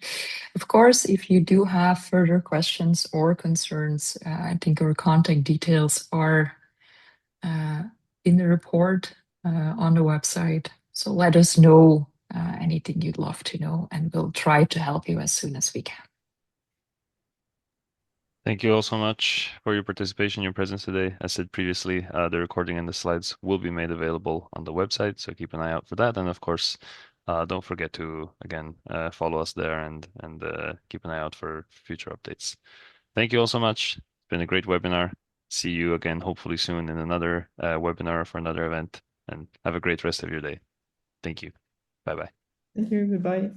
Speaker 2: Of course, if you do have further questions or concerns, I think our contact details are in the report on the website. So let us know anything you'd love to know, and we'll try to help you as soon as we can.
Speaker 1: Thank you all so much for your participation, your presence today. As said previously, the recording and the slides will be made available on the website, so keep an eye out for that. And of course, don't forget to, again, follow us there and keep an eye out for future updates. Thank you all so much. It's been a great webinar. See you again, hopefully soon in another webinar for another event, and have a great rest of your day. Thank you. Bye-bye.
Speaker 3: Thank you. Goodbye.